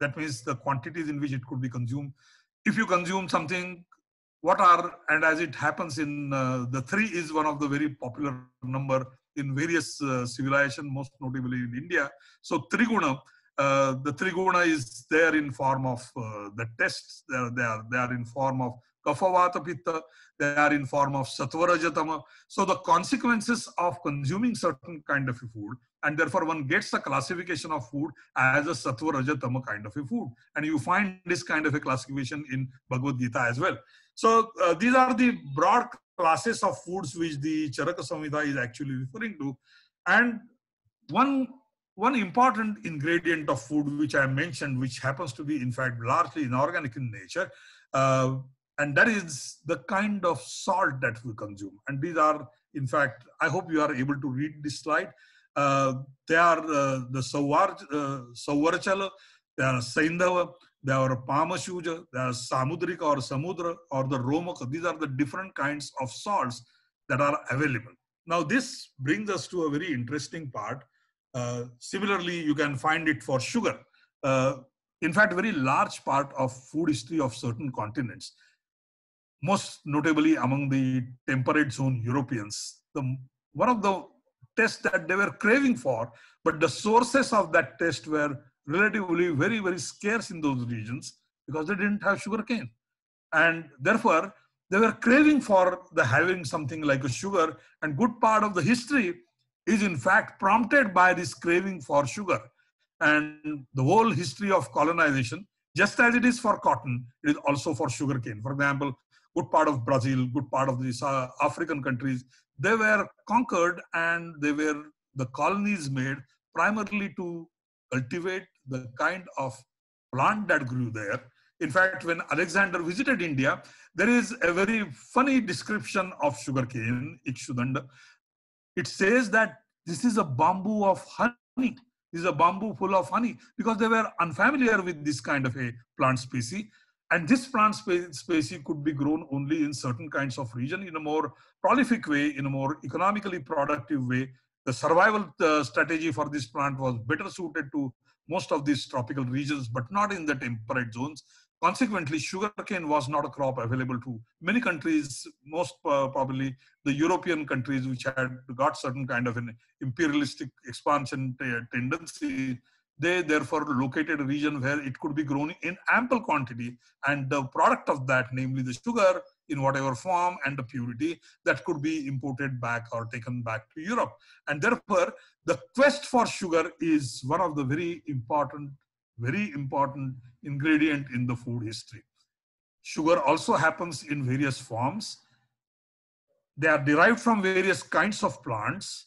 That means the quantities in which it could be consumed. If you consume something, what are, and as it happens in the 3 is one of the very popular number in various civilizations, most notably in India. So Triguna, the Triguna is there in form of the tests. They are in form of Kaphavata Pitta. They are in form of Satvarajatama. So the consequences of consuming certain kind of a food, and therefore one gets a classification of food as a Satvarajatama kind of a food. And you find this kind of a classification in Bhagavad Gita as well. So these are the broad classes of foods which the Charaka Samhita is actually referring to. And one important ingredient of food which I mentioned, which happens to be in fact largely inorganic in nature, and that is the kind of salt that we consume. And these are, in fact, I hope you are able to read this slide. They are the Sauvarchala, they are Saindhava, they are Pamashuja, they are Samudrika or Samudra, or the Romaka. These are the different kinds of salts that are available. Now this brings us to a very interesting part. Similarly, you can find it for sugar. In fact, a very large part of food history of certain continents, most notably among the temperate zone Europeans, one of the tests that they were craving for, but the sources of that test were relatively very, very scarce in those regions because they didn't have sugarcane. And therefore, they were craving for having something like a sugar, and good part of the history is in fact prompted by this craving for sugar. And the whole history of colonization, just as it is for cotton, it is also for sugarcane. For example, good part of Brazil, good part of these African countries, they were conquered and the colonies made primarily to cultivate the kind of plant that grew there. In fact, when Alexander visited India, there is a very funny description of sugarcane, Ikshudanda. It says that this is a bamboo of honey. This is a bamboo full of honey, because they were unfamiliar with this kind of a plant species. And this plant species could be grown only in certain kinds of region in a more prolific way, in a more economically productive way. The survival strategy for this plant was better suited to most of these tropical regions, but not in the temperate zones. Consequently, sugarcane was not a crop available to many countries, most probably the European countries, which had got certain kind of an imperialistic expansion tendency. They therefore located a region where it could be grown in ample quantity, and the product of that, namely the sugar in whatever form and the purity, that could be imported back or taken back to Europe. And therefore, the quest for sugar is one of the very important ingredient in the food history. Sugar also happens in various forms. They are derived from various kinds of plants,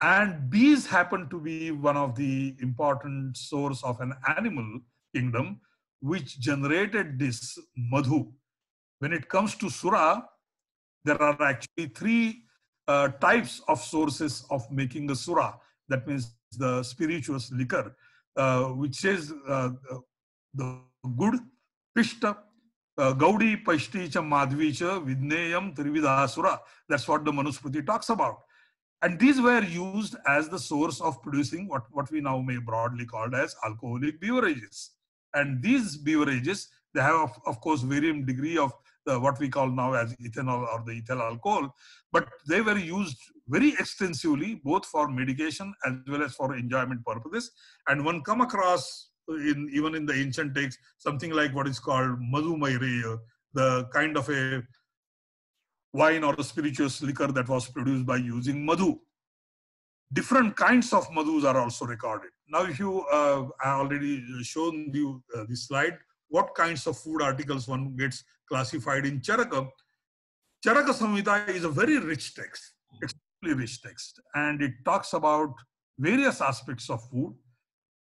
and bees happen to be one of the important source of an animal kingdom which generated this madhu. When it comes to sura, there are actually 3 types of sources of making a sura. That means the spirituous liquor, which is the good, pishta, gaudi, pashticha, madhvicha, vidneyam, trividha sura. That's what the Manusmriti talks about. And these were used as the source of producing what we now may broadly call as alcoholic beverages. And these beverages They have, of course, varying degree of what we call now as ethanol or the ethyl alcohol, but they were used very extensively, both for medication as well as for enjoyment purposes. And one come across even in the ancient texts something like what is called madhu maire, the kind of a wine or a spirituous liquor that was produced by using madhu. Different kinds of madhus are also recorded. Now, if you, I already shown you this slide, what kinds of food articles one gets classified in Charaka. Charaka Samhita is a very rich text, extremely rich text, and it talks about various aspects of food,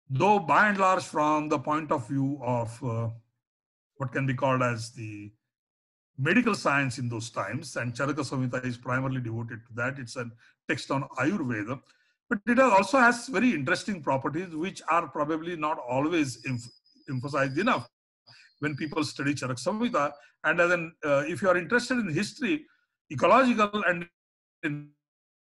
though by and large from the point of view of what can be called as the medical science in those times, and Charaka Samhita is primarily devoted to that. It's a text on Ayurveda, but it also has very interesting properties which are probably not always emphasized enough when people study Charaka Samhita. And as if you are interested in history, ecological and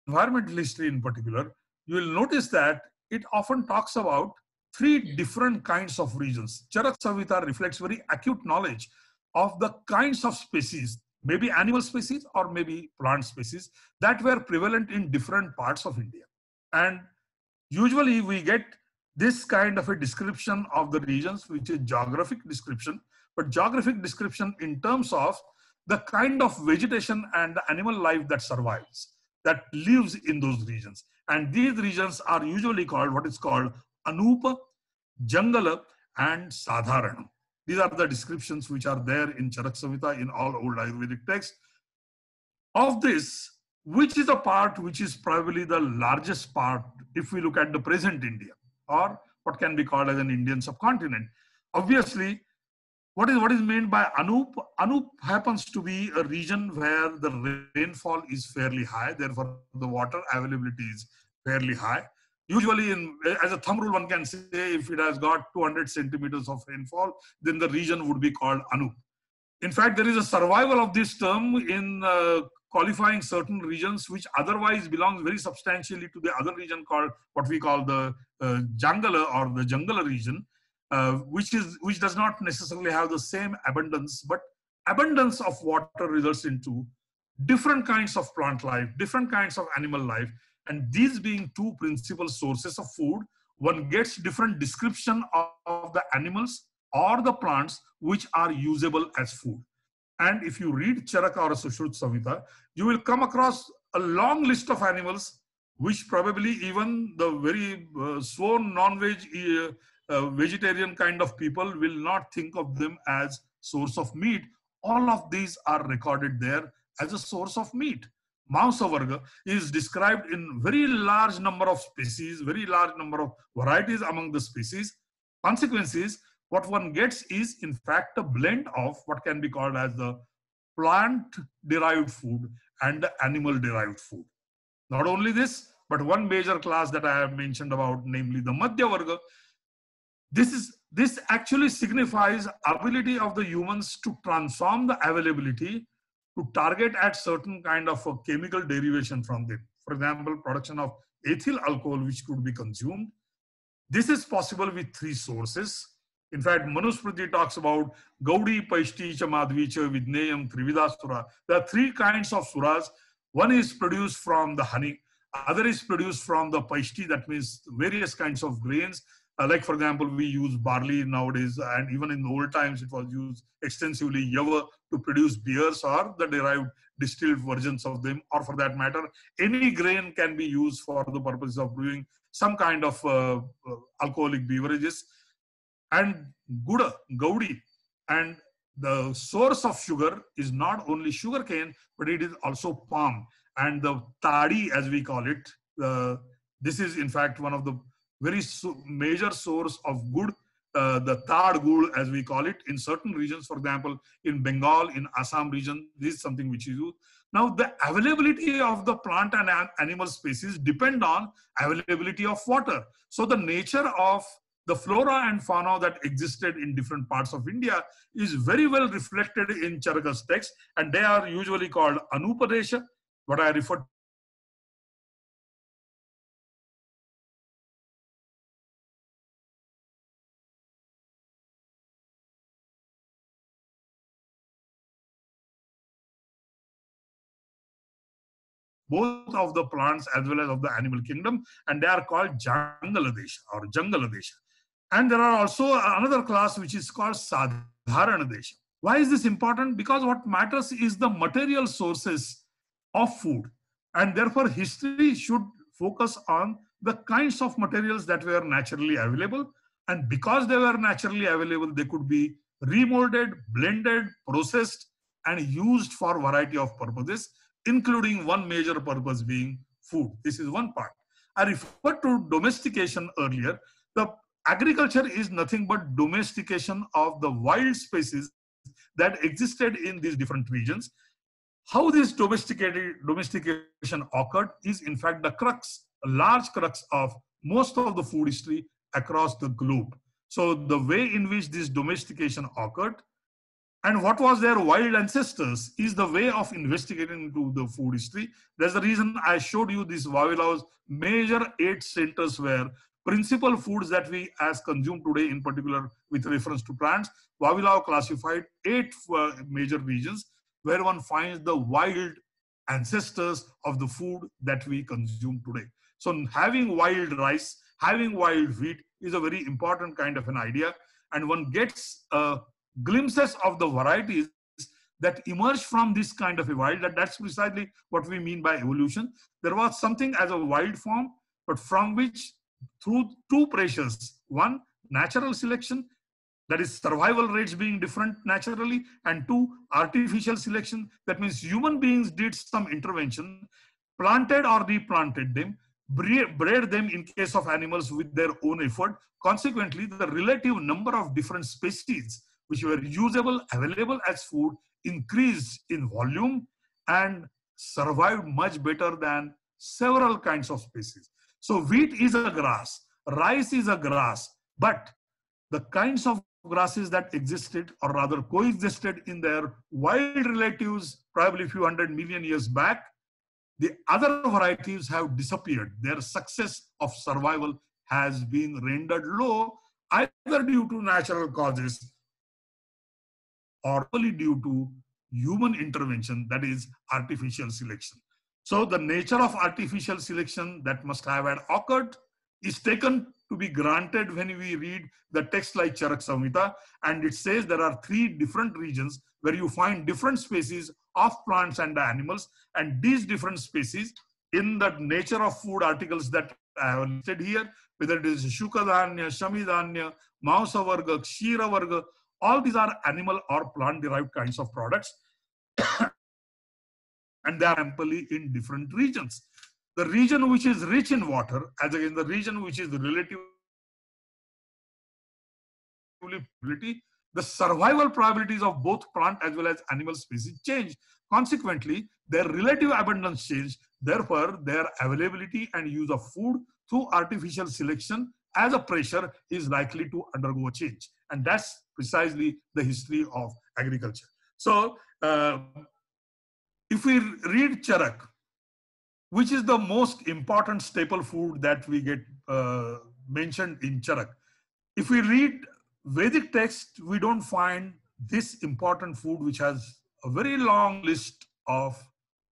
environmental history in particular, you will notice that it often talks about three different kinds of regions. Charaka Samhita reflects very acute knowledge of the kinds of species, maybe animal species or maybe plant species, that were prevalent in different parts of India. And usually we get this kind of a description of the regions, which is geographic description, but geographic description in terms of the kind of vegetation and the animal life that survives, that lives in those regions. And these regions are usually called what is called Anupa, Jangala, and Sadharana. These are the descriptions which are there in Charaka Samhita in all old Ayurvedic texts. Of this, which is a part which is probably the largest part if we look at the present India, or what can be called as an Indian subcontinent? Obviously, what is meant by Anup? Anup happens to be a region where the rainfall is fairly high, therefore the water availability is fairly high. Usually, as a thumb rule, one can say if it has got 200 centimeters of rainfall, then the region would be called Anup. In fact, there is a survival of this term in qualifying certain regions which otherwise belongs very substantially to the other region called what we call the Jangala or the Jangala region, which does not necessarily have the same abundance, but abundance of water results into different kinds of plant life, different kinds of animal life, and these being two principal sources of food, one gets different description of the animals or the plants which are usable as food. And if you read Charaka or Sushruta Samhita, you will come across a long list of animals which probably even the very sworn non-veg vegetarian kind of people will not think of them as source of meat. All of these are recorded there as a source of meat. Mamsa Varga is described in very large number of species, very large number of varieties among the species. Consequences, what one gets is in fact a blend of what can be called as the plant-derived food and the animal-derived food. Not only this, but one major class that I have mentioned about, namely the Madhya Varga, this actually signifies ability of the humans to transform the availability to target at certain kind of a chemical derivation from them. For example, production of ethyl alcohol which could be consumed. This is possible with three sources. In fact, Manusmriti talks about Gaudi, Paishti, Madhvi, Vidneyam, Trivida Sura. There are three kinds of suras. One is produced from the honey. Other is produced from the Paishti, that means various kinds of grains. Like, for example, we use barley nowadays, and even in the old times, it was used extensively, yava, to produce beers or the derived distilled versions of them, or for that matter, any grain can be used for the purpose of brewing some kind of alcoholic beverages. And Guda, Gaudi, and the source of sugar is not only sugar cane, but it is also palm. And the tadi, as we call it, this is in fact one of the very major source of good, the tad gud, as we call it, in certain regions. For example, in Bengal, in Assam region, this is something which is used. Now, the availability of the plant and animal species depend on availability of water. So the nature of the flora and fauna that existed in different parts of India is very well reflected in Charaka's text, and they are usually called Anupadesha, what I referred both of the plants as well as of the animal kingdom, and they are called Jangala Desha or Jangala Desha. And there are also another class which is called Sadharana Desha. Why is this important? Because what matters is the material sources of food, and therefore history should focus on the kinds of materials that were naturally available, and because they were naturally available, they could be remolded, blended, processed, and used for a variety of purposes, including one major purpose being food. This is one part. I referred to domestication earlier. The agriculture is nothing but domestication of the wild species that existed in these different regions. How this domestication occurred is in fact the crux, a large crux of most of the food history across the globe. So the way in which this domestication occurred and what was their wild ancestors is the way of investigating into the food history. That's the reason I showed you this Vavilaw's major 8 centers where principal foods that we as consume today, in particular with reference to plants, Vavilaw classified 8 major regions where one finds the wild ancestors of the food that we consume today. So having wild rice, having wild wheat is a very important kind of an idea, and one gets glimpses of the varieties that emerge from this kind of a wild. That's precisely what we mean by evolution. There was something as a wild form, but from which through 2 pressures, one, natural selection, that is survival rates being different naturally, and 2, artificial selection, that means human beings did some intervention, planted or replanted them, bred them in case of animals with their own effort. Consequently, the relative number of different species which were usable, available as food increased in volume and survived much better than several kinds of species. So wheat is a grass, rice is a grass, but the kinds of grasses that existed or rather coexisted in their wild relatives probably a few 100 million years back, the other varieties have disappeared. Their success of survival has been rendered low, either due to natural causes or only due to human intervention, that is artificial selection. So the nature of artificial selection that must have had occurred is taken to be granted when we read the text like Charak Samhita, and it says there are 3 different regions where you find different species of plants and animals, and these different species in the nature of food articles that I have listed here, whether it is Shukadanya, Shamidanya, Mausavarga, Kshiravarga, all these are animal or plant derived kinds of products and they are amply in different regions. The region which is rich in water, as again the region which is relatively, the survival probabilities of both plant as well as animal species change. Consequently, their relative abundance change. Therefore, their availability and use of food through artificial selection as a pressure is likely to undergo change. And that's precisely the history of agriculture. So, if we read Charak, which is the most important staple food that we get mentioned in Charak, if we read Vedic text, we don't find this important food which has a very long list of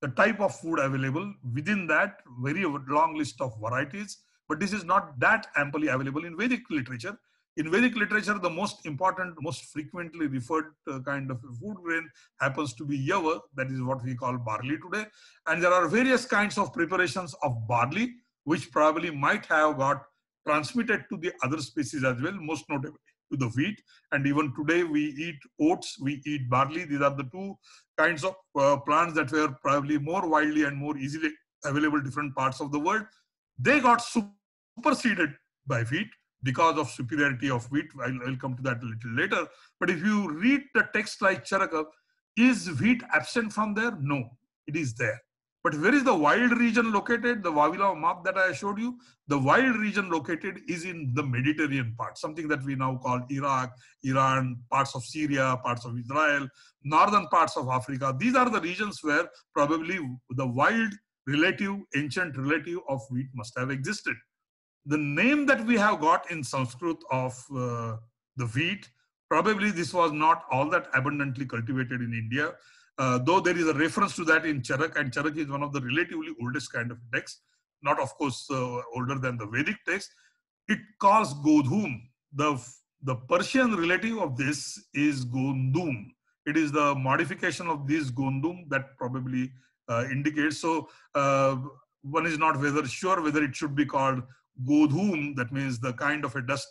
the type of food available. Within that, very long list of varieties, but this is not that amply available in Vedic literature. In Vedic literature, the most important, most frequently referred kind of food grain happens to be yavar, that is what we call barley today. And there are various kinds of preparations of barley, which probably might have got transmitted to the other species as well, most notably to the wheat. And even today we eat oats, we eat barley. These are the 2 kinds of plants that were probably more widely and more easily available in different parts of the world. They got superseded by wheat because of superiority of wheat. I'll come to that a little later. But if you read the text like Charaka, is wheat absent from there? No, it is there. But where is the wild region located? The Vavilaw map that I showed you, the wild region located is in the Mediterranean part, something that we now call Iraq, Iran, parts of Syria, parts of Israel, northern parts of Africa. These are the regions where probably the wild relative, ancient relative of wheat must have existed. The name that we have got in Sanskrit of the wheat, probably this was not all that abundantly cultivated in India. though there is a reference to that in Charak, and Charak is one of the relatively oldest kind of text, not of course older than the Vedic text. It calls Godhum. The Persian relative of this is Gondum. It is the modification of this Gondum that probably indicates. So one is not sure whether it should be called Godhum, that means the kind of a dust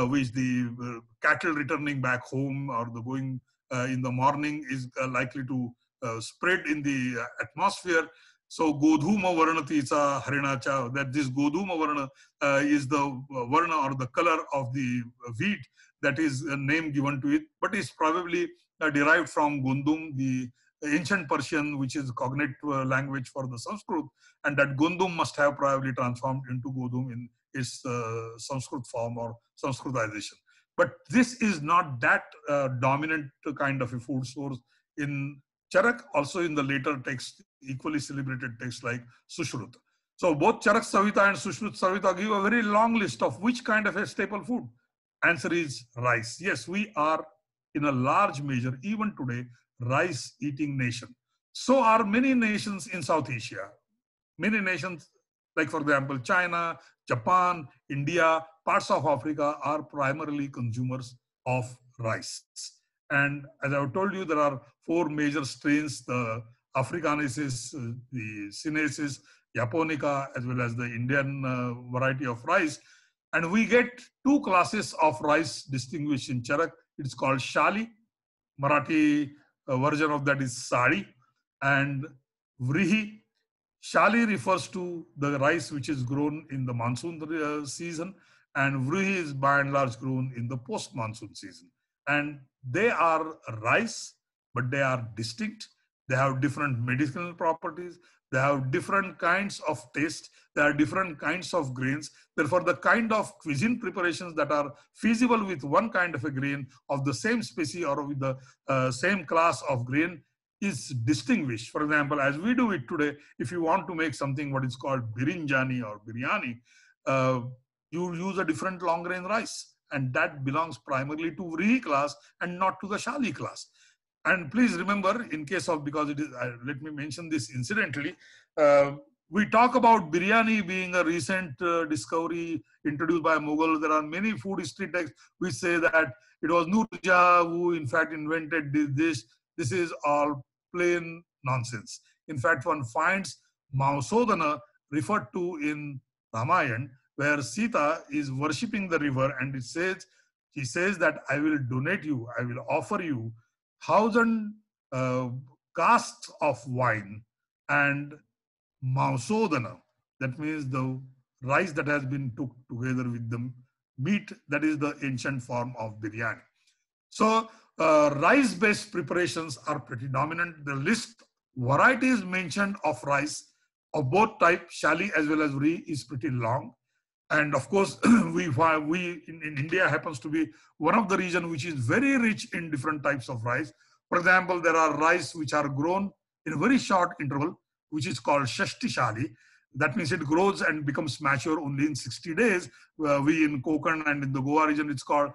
which the cattle returning back home or the going in the morning is likely to spread in the atmosphere. So Godhuma Varna Tisa Harinacha, that this Godhuma Varna is the Varna or the color of the wheat, that is a name given to it, but is probably derived from Gundum, the ancient Persian, which is cognate language for the Sanskrit, and that Gundum must have probably transformed into Godhum in its Sanskrit form or Sanskritization. But this is not that dominant kind of a food source in Charak, also in the later text, equally celebrated texts like Sushrut. So both Charak Savita and Sushrut Savita give a very long list of which kind of a staple food. Answer is rice. Yes, we are in a large measure, even today, rice eating nation. So are many nations in South Asia. Many nations, like for example, China, Japan, India, parts of Africa are primarily consumers of rice. And as I've told you, there are 4 major strains, the Africanensis, the Sinensis, Japonica, as well as the Indian variety of rice. And we get 2 classes of rice distinguished in Charak. It's called Shali, Marathi version of that is Sari, and Vrihi. Shali refers to the rice which is grown in the monsoon season, and Vrihi is by and large grown in the post-monsoon season. And they are rice, but they are distinct. They have different medicinal properties. They have different kinds of taste. There are different kinds of grains. Therefore, the kind of cuisine preparations that are feasible with one kind of a grain of the same species or with the same class of grain is distinguished. For example, as we do it today, if you want to make something what is called birinjani or biryani, you use a different long grain rice, and that belongs primarily to Vrihi class and not to the Shali class. And please remember, in case of, because it is, let me mention this incidentally, we talk about biryani being a recent discovery introduced by Mughal. There are many food history texts which say that it was Nur Jahan who in fact invented this dish. This is all plain nonsense. In fact, one finds Mausodana referred to in Ramayana, where Sita is worshipping the river, and it says, he says that I will donate you, I will offer you 1,000 casks of wine and Mausodana. That means the rice that has been cooked together with the meat, that is the ancient form of biryani. So rice-based preparations are pretty dominant. The list varieties mentioned of rice of both type, Shali as well as Vrihi, is pretty long. And of course, we in India happens to be one of the regions which is very rich in different types of rice. For example, there are rice which are grown in a very short interval, which is called Shashti Shali. That means it grows and becomes mature only in 60 days. We in Konkan and in the Goa region, it's called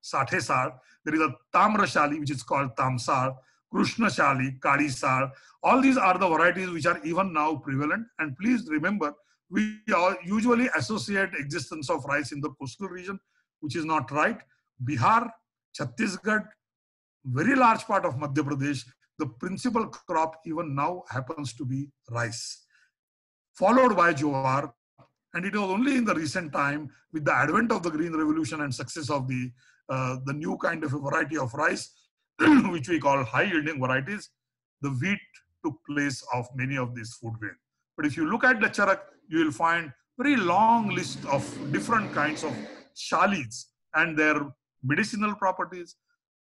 Sathe Sal. There is a Tamra Shali, which is called Tamsal, Krishna Shali, Kali Sal. All these are the varieties which are even now prevalent. And please remember, we usually associate existence of rice in the coastal region, which is not right. Bihar, Chhattisgarh, very large part of Madhya Pradesh, the principal crop even now happens to be rice, followed by jowar. And it was only in the recent time, with the advent of the Green Revolution and success of the new kind of a variety of rice, which we call high-yielding varieties, the wheat took place of many of these food grains. But if you look at the Charak, you will find very long list of different kinds of shalis and their medicinal properties,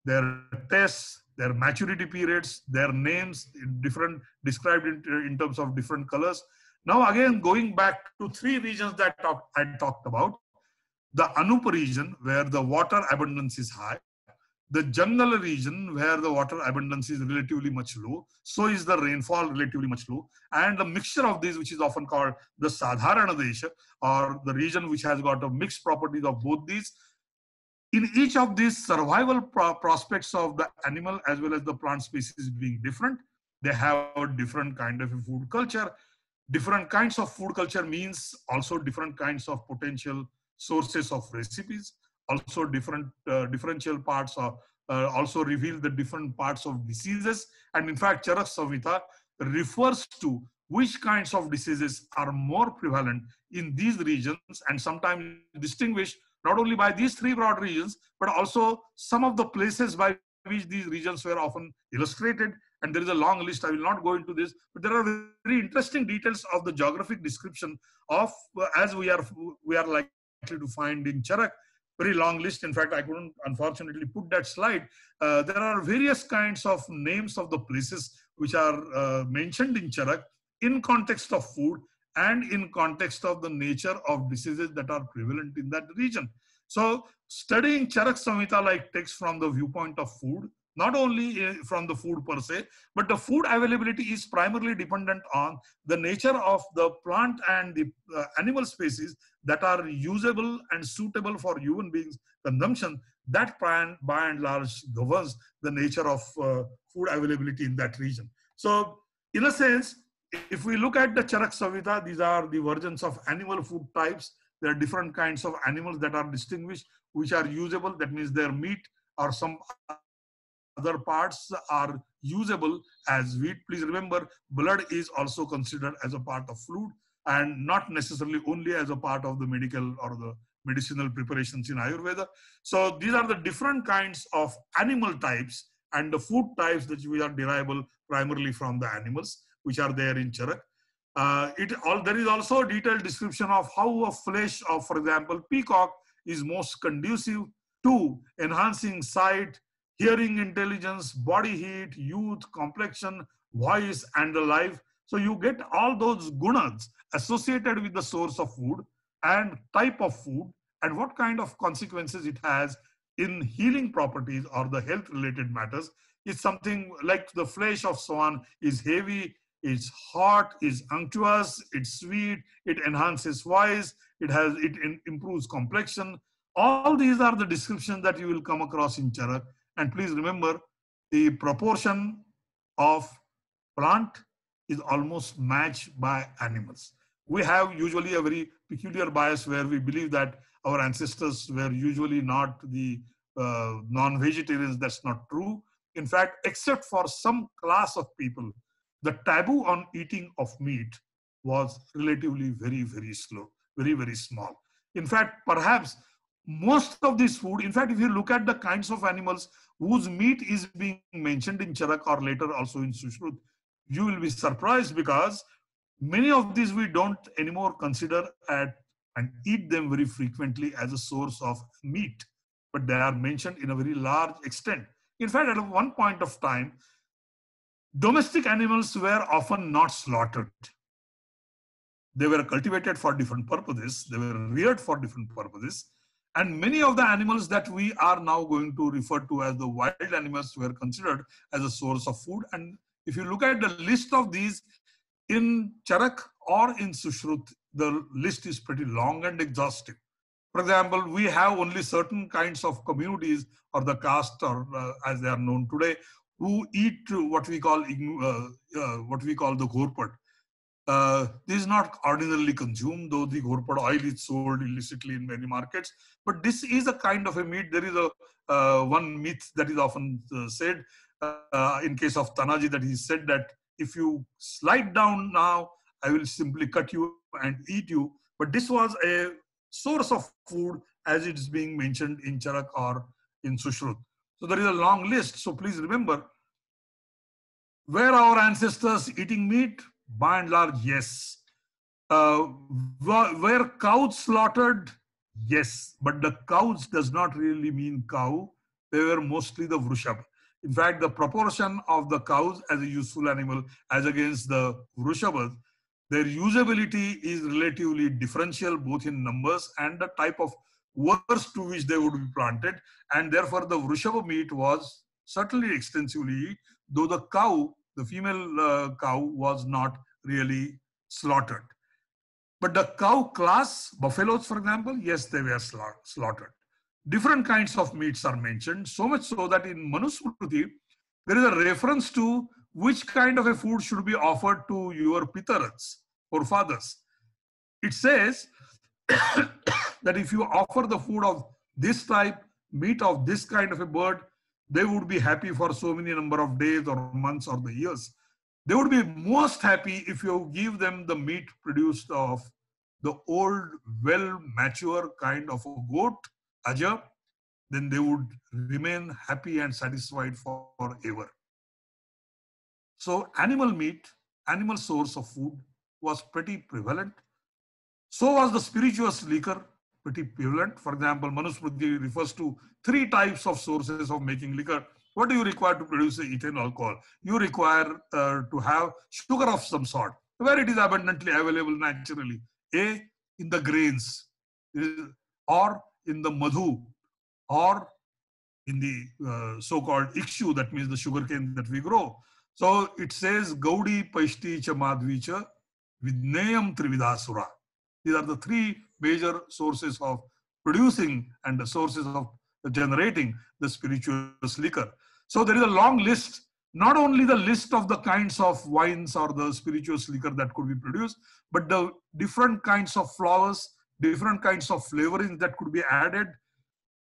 their tests, their maturity periods, their names, different described in terms of different colors. Now again, going back to 3 regions that I talked about, the Anup region where the water abundance is high, the jungle region where the water abundance is relatively much low, so is the rainfall relatively much low, and the mixture of these, which is often called the Sadharana Desha, or the region which has got a mixed properties of both these. In each of these, survival prospects of the animal as well as the plant species being different, They have a different kind of a food culture. Different kinds of food culture means also different kinds of potential sources of recipes. Also differential parts of also reveal the different parts of diseases. And in fact, Charak Samhita refers to which kinds of diseases are more prevalent in these regions, and sometimes distinguished not only by these three broad regions, but also some of the places by which these regions were often illustrated. And there is a long list. I will not go into this, but there are very interesting details of the geographic description of as we are likely to find in Charak. Very long list. In fact, I couldn't unfortunately put that slide. There are various kinds of names of the places which are mentioned in Charak in context of food and in context of the nature of diseases that are prevalent in that region. So studying Charak Samhita like text from the viewpoint of food, not only from the food per se, but the food availability is primarily dependent on the nature of the plant and the animal species that are usable and suitable for human beings consumption. That by and large governs the nature of food availability in that region. So in a sense, if we look at the Charak Samhita, these are the versions of animal food types. There are different kinds of animals that are distinguished, which are usable. That means their meat or some other parts are usable as wheat. Please remember, blood is also considered as a part of food and not necessarily only as a part of the medical or the medicinal preparations in Ayurveda. So these are the different kinds of animal types and the food types that we are derivable primarily from the animals, which are there in Charak. There is also a detailed description of how a flesh of, for example, peacock is most conducive to enhancing sight, hearing intelligence, body heat, youth, complexion, voice, and the life. So you get all those gunas associated with the source of food and type of food and what kind of consequences it has in healing properties or the health related matters. It's something like the flesh of swan is heavy, it's hot, it's unctuous, it's sweet, it enhances voice, it improves complexion. All these are the descriptions that you will come across in Charak. And please remember, the proportion of plant is almost matched by animals. We have usually a very peculiar bias where we believe that our ancestors were usually not the non-vegetarians. That's not true. In fact, except for some class of people, the taboo on eating of meat was relatively very, very slow, very, very small. In fact, perhaps most of this food, in fact, if you look at the kinds of animals whose meat is being mentioned in Charak or later also in Sushruta, you will be surprised because many of these we don't anymore consider and eat them very frequently as a source of meat, but they are mentioned in a very large extent. In fact, at one point of time, domestic animals were often not slaughtered. They were cultivated for different purposes. They were reared for different purposes. And many of the animals that we are now going to refer to as the wild animals were considered as a source of food. And if you look at the list of these in Charak or in Sushrut, the list is pretty long and exhaustive. For example, we have only certain kinds of communities or the caste or as they are known today who eat what we call the ghorpad. This is not ordinarily consumed, though the ghorpad oil is sold illicitly in many markets. But this is a kind of a meat. There is a one myth that is often said in case of Tanaji, that he said that if you slide down now, I will simply cut you and eat you. But this was a source of food as it is being mentioned in Charak or in Sushrut. So there is a long list. So please remember, were our ancestors eating meat? By and large, yes. Were cows slaughtered? Yes. But the cows does not really mean cow. They were mostly the vrushab. In fact, the proportion of the cows as a useful animal as against the vrushabas, their usability is relatively differential both in numbers and the type of works to which they would be planted. And therefore, the vrushaba meat was certainly extensively eaten, though the cow, the female cow, was not really slaughtered. But the cow class, buffaloes, for example, yes, they were slaughtered. Different kinds of meats are mentioned, so much so that in Manusmriti, there is a reference to which kind of a food should be offered to your pitarans, forefathers. It says that if you offer the food of this type, meat of this kind of a bird, they would be happy for so many number of days or months or the years. They would be most happy if you give them the meat produced of the old, well-mature kind of a goat, ajab, then they would remain happy and satisfied forever. So animal meat, animal source of food was pretty prevalent. So was the spirituous liquor pretty prevalent. For example, Manusmriti refers to 3 types of sources of making liquor. What do you require to produce ethanol alcohol? You require to have sugar of some sort, where it is abundantly available naturally. A, in the grains, or in the madhu, or in the so-called ikshu, that means the sugarcane that we grow. So it says, Gaudi, Paishti, Cha, Madhvi, Cha, Vidneyam, Trividhasura. These are the 3 major sources of producing and the sources of generating the spirituous liquor. So there is a long list, not only the list of the kinds of wines or the spirituous liquor that could be produced, but the different kinds of flowers, different kinds of flavorings that could be added.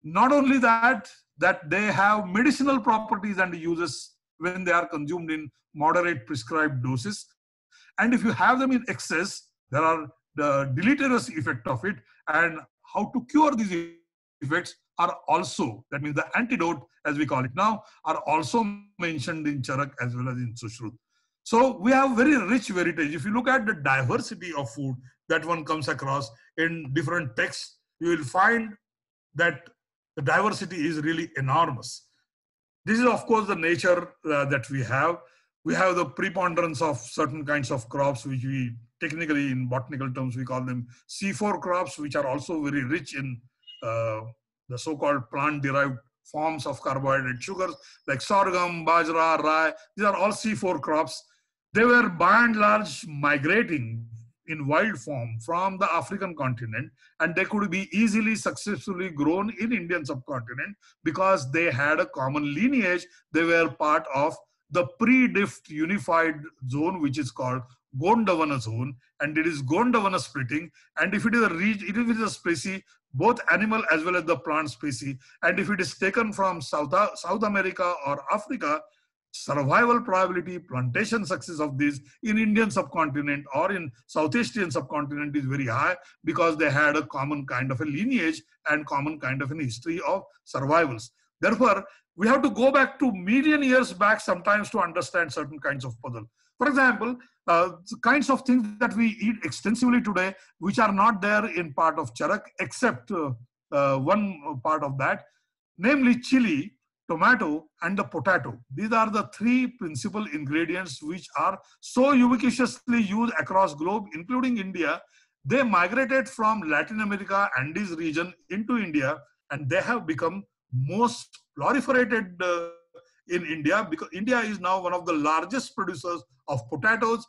Not only that they have medicinal properties and uses when they are consumed in moderate prescribed doses. And if you have them in excess, there are the deleterious effect of it, and how to cure these effects are also, that means the antidote as we call it now, are also mentioned in Charak as well as in Sushrut. So we have very rich heritage. If you look at the diversity of food that one comes across in different texts, you will find that the diversity is really enormous. This is of course the nature that we have. We have the preponderance of certain kinds of crops, which we technically in botanical terms, we call them C4 crops, which are also very rich in the so-called plant-derived forms of carbohydrate sugars, like sorghum, bajra, rye. These are all C4 crops. They were by and large migrating in wild form from the African continent, and they could be easily successfully grown in Indian subcontinent because they had a common lineage. They were part of the pre-Dift unified zone, which is called Gondwana zone, and it is Gondwana splitting. And if it is a species, both animal as well as the plant species, and if it is taken from South America or Africa, survival probability, plantation success of this in Indian subcontinent or in South Asian subcontinent is very high, because they had a common kind of a lineage and common kind of an history of survivals. Therefore, we have to go back to million years back sometimes to understand certain kinds of puzzle. For example, the kinds of things that we eat extensively today, which are not there in part of Charak, except one part of that, namely chili, tomato, and the potato. These are the 3 principal ingredients which are so ubiquitously used across globe, including India. They migrated from Latin America, Andes region into India, and they have become most proliferated in India, because India is now one of the largest producers of potatoes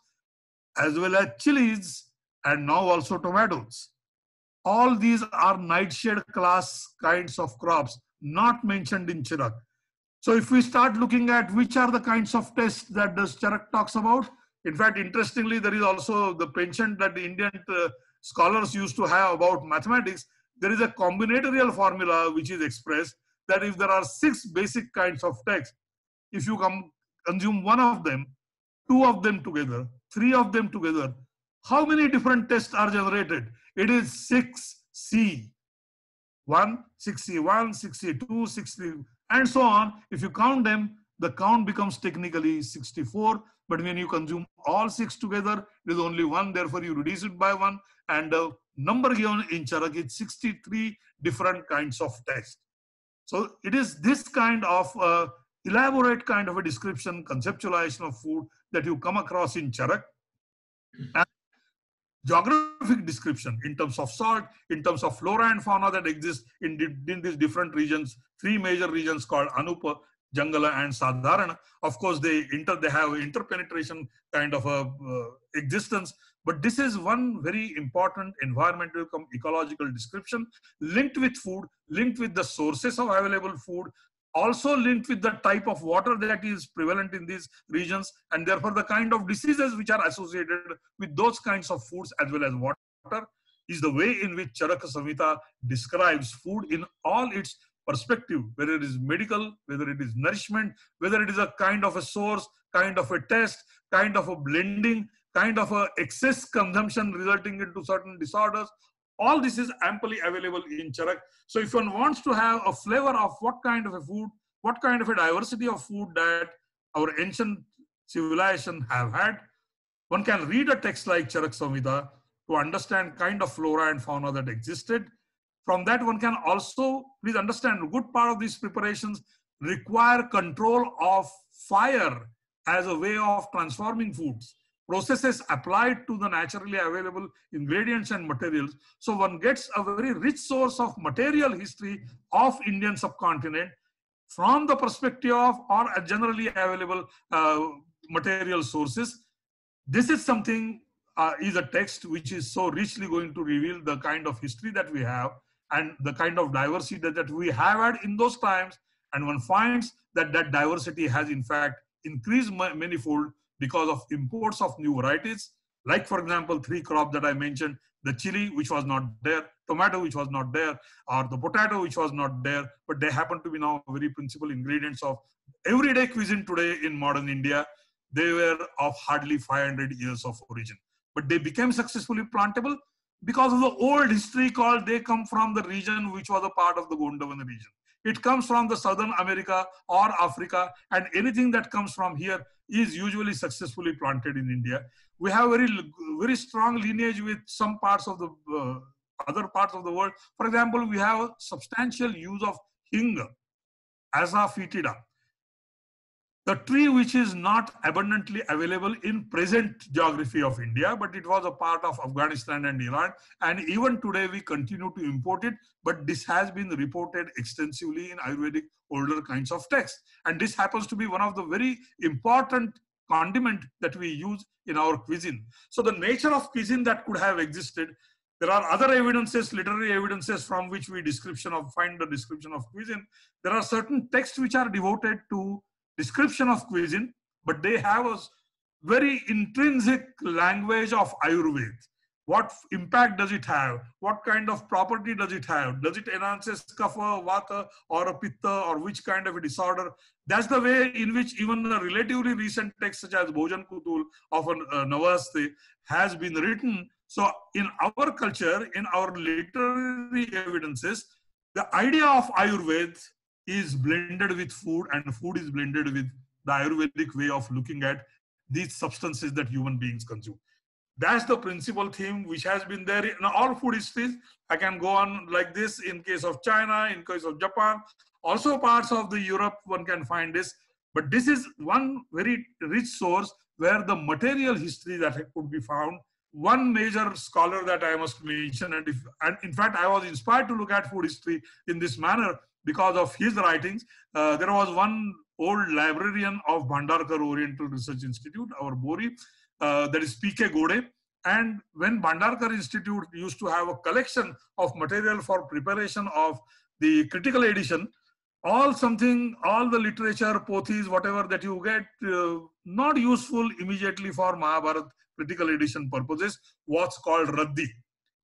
as well as chilies, and now also tomatoes. All these are nightshade class kinds of crops not mentioned in Charak. So if we start looking at which are the kinds of tests that the Charak talks about, in fact, interestingly, there is also the penchant that the Indian scholars used to have about mathematics. There is a combinatorial formula which is expressed that if there are 6 basic kinds of text, if you consume one of them, 2 of them together, 3 of them together, how many different tests are generated? It is 6C1, 6C1, 6C2, 6C, and so on. If you count them, the count becomes technically 64. But when you consume all 6 together, it is only 1. Therefore, you reduce it by 1. And the number given in Charak is 63 different kinds of tests. So it is this kind of elaborate kind of a description, conceptualization of food that you come across in Charak. And geographic description in terms of salt, in terms of flora and fauna that exist in these different regions, 3 major regions called Anupa, Jangala, and Sadharana. Of course, they have interpenetration kind of a existence. But this is one very important environmental ecological description linked with food, linked with the sources of available food, also linked with the type of water that is prevalent in these regions, and therefore the kind of diseases which are associated with those kinds of foods as well as water, is the way in which Charaka Samhita describes food in all its perspective, whether it is medical, whether it is nourishment, whether it is a kind of a source, kind of a test, kind of a blending, kind of a excess consumption resulting into certain disorders. All this is amply available in Charak. So if one wants to have a flavor of what kind of a food, what kind of a diversity of food that our ancient civilization have had, one can read a text like Charak Samhita to understand kind of flora and fauna that existed. From that, one can also, please understand, a good part of these preparations require control of fire as a way of transforming foods. Processes applied to the naturally available ingredients and materials. So one gets a very rich source of material history of Indian subcontinent from the perspective of or generally available material sources. This is something, is a text which is so richly going to reveal the kind of history that we have and the kind of diversity that we have had in those times. And one finds that that diversity has in fact increased manifold because of imports of new varieties, like for example, 3 crops that I mentioned, the chili, which was not there, tomato, which was not there, or the potato, which was not there, but they happen to be now very principal ingredients of everyday cuisine today in modern India. They were of hardly 500 years of origin, but they became successfully plantable because of the old history called they come from the region which was a part of the Gondwana region. It comes from the Southern America or Africa, and anything that comes from here is usually successfully planted in India. We have very strong lineage with some parts of the other parts of the world. For example, we have a substantial use of hing, Aza foetida, the tree which is not abundantly available in present geography of India, but it was a part of Afghanistan and Iran. And even today we continue to import it, but this has been reported extensively in Ayurvedic older kinds of texts. And this happens to be one of the very important condiment that we use in our cuisine. So the nature of cuisine that could have existed, there are other evidences, literary evidences from which we find the description of cuisine. There are certain texts which are devoted to description of cuisine, but they have a very intrinsic language of Ayurveda. What impact does it have? What kind of property does it have? Does it enhance kapha, vata, or a pitta, or which kind of a disorder? That's the way in which even a relatively recent text such as Bhojan Kutul of Navaste has been written. So in our culture, in our literary evidences, the idea of Ayurveda is blended with food, and food is blended with the Ayurvedic way of looking at these substances that human beings consume. That's the principal theme which has been there in all food histories. I can go on like this in case of China, in case of Japan, also parts of the Europe one can find this. But this is one very rich source where the material history that could be found. One major scholar that I must mention, and in fact I was inspired to look at food history in this manner because of his writings. There was one old librarian of Bhandarkar Oriental Research Institute, our Bori, that is P.K. Gode. And when Bhandarkar Institute used to have a collection of material for preparation of the critical edition, all the literature, pothis, whatever that you get, not useful immediately for Mahabharata critical edition purposes, was called Raddi.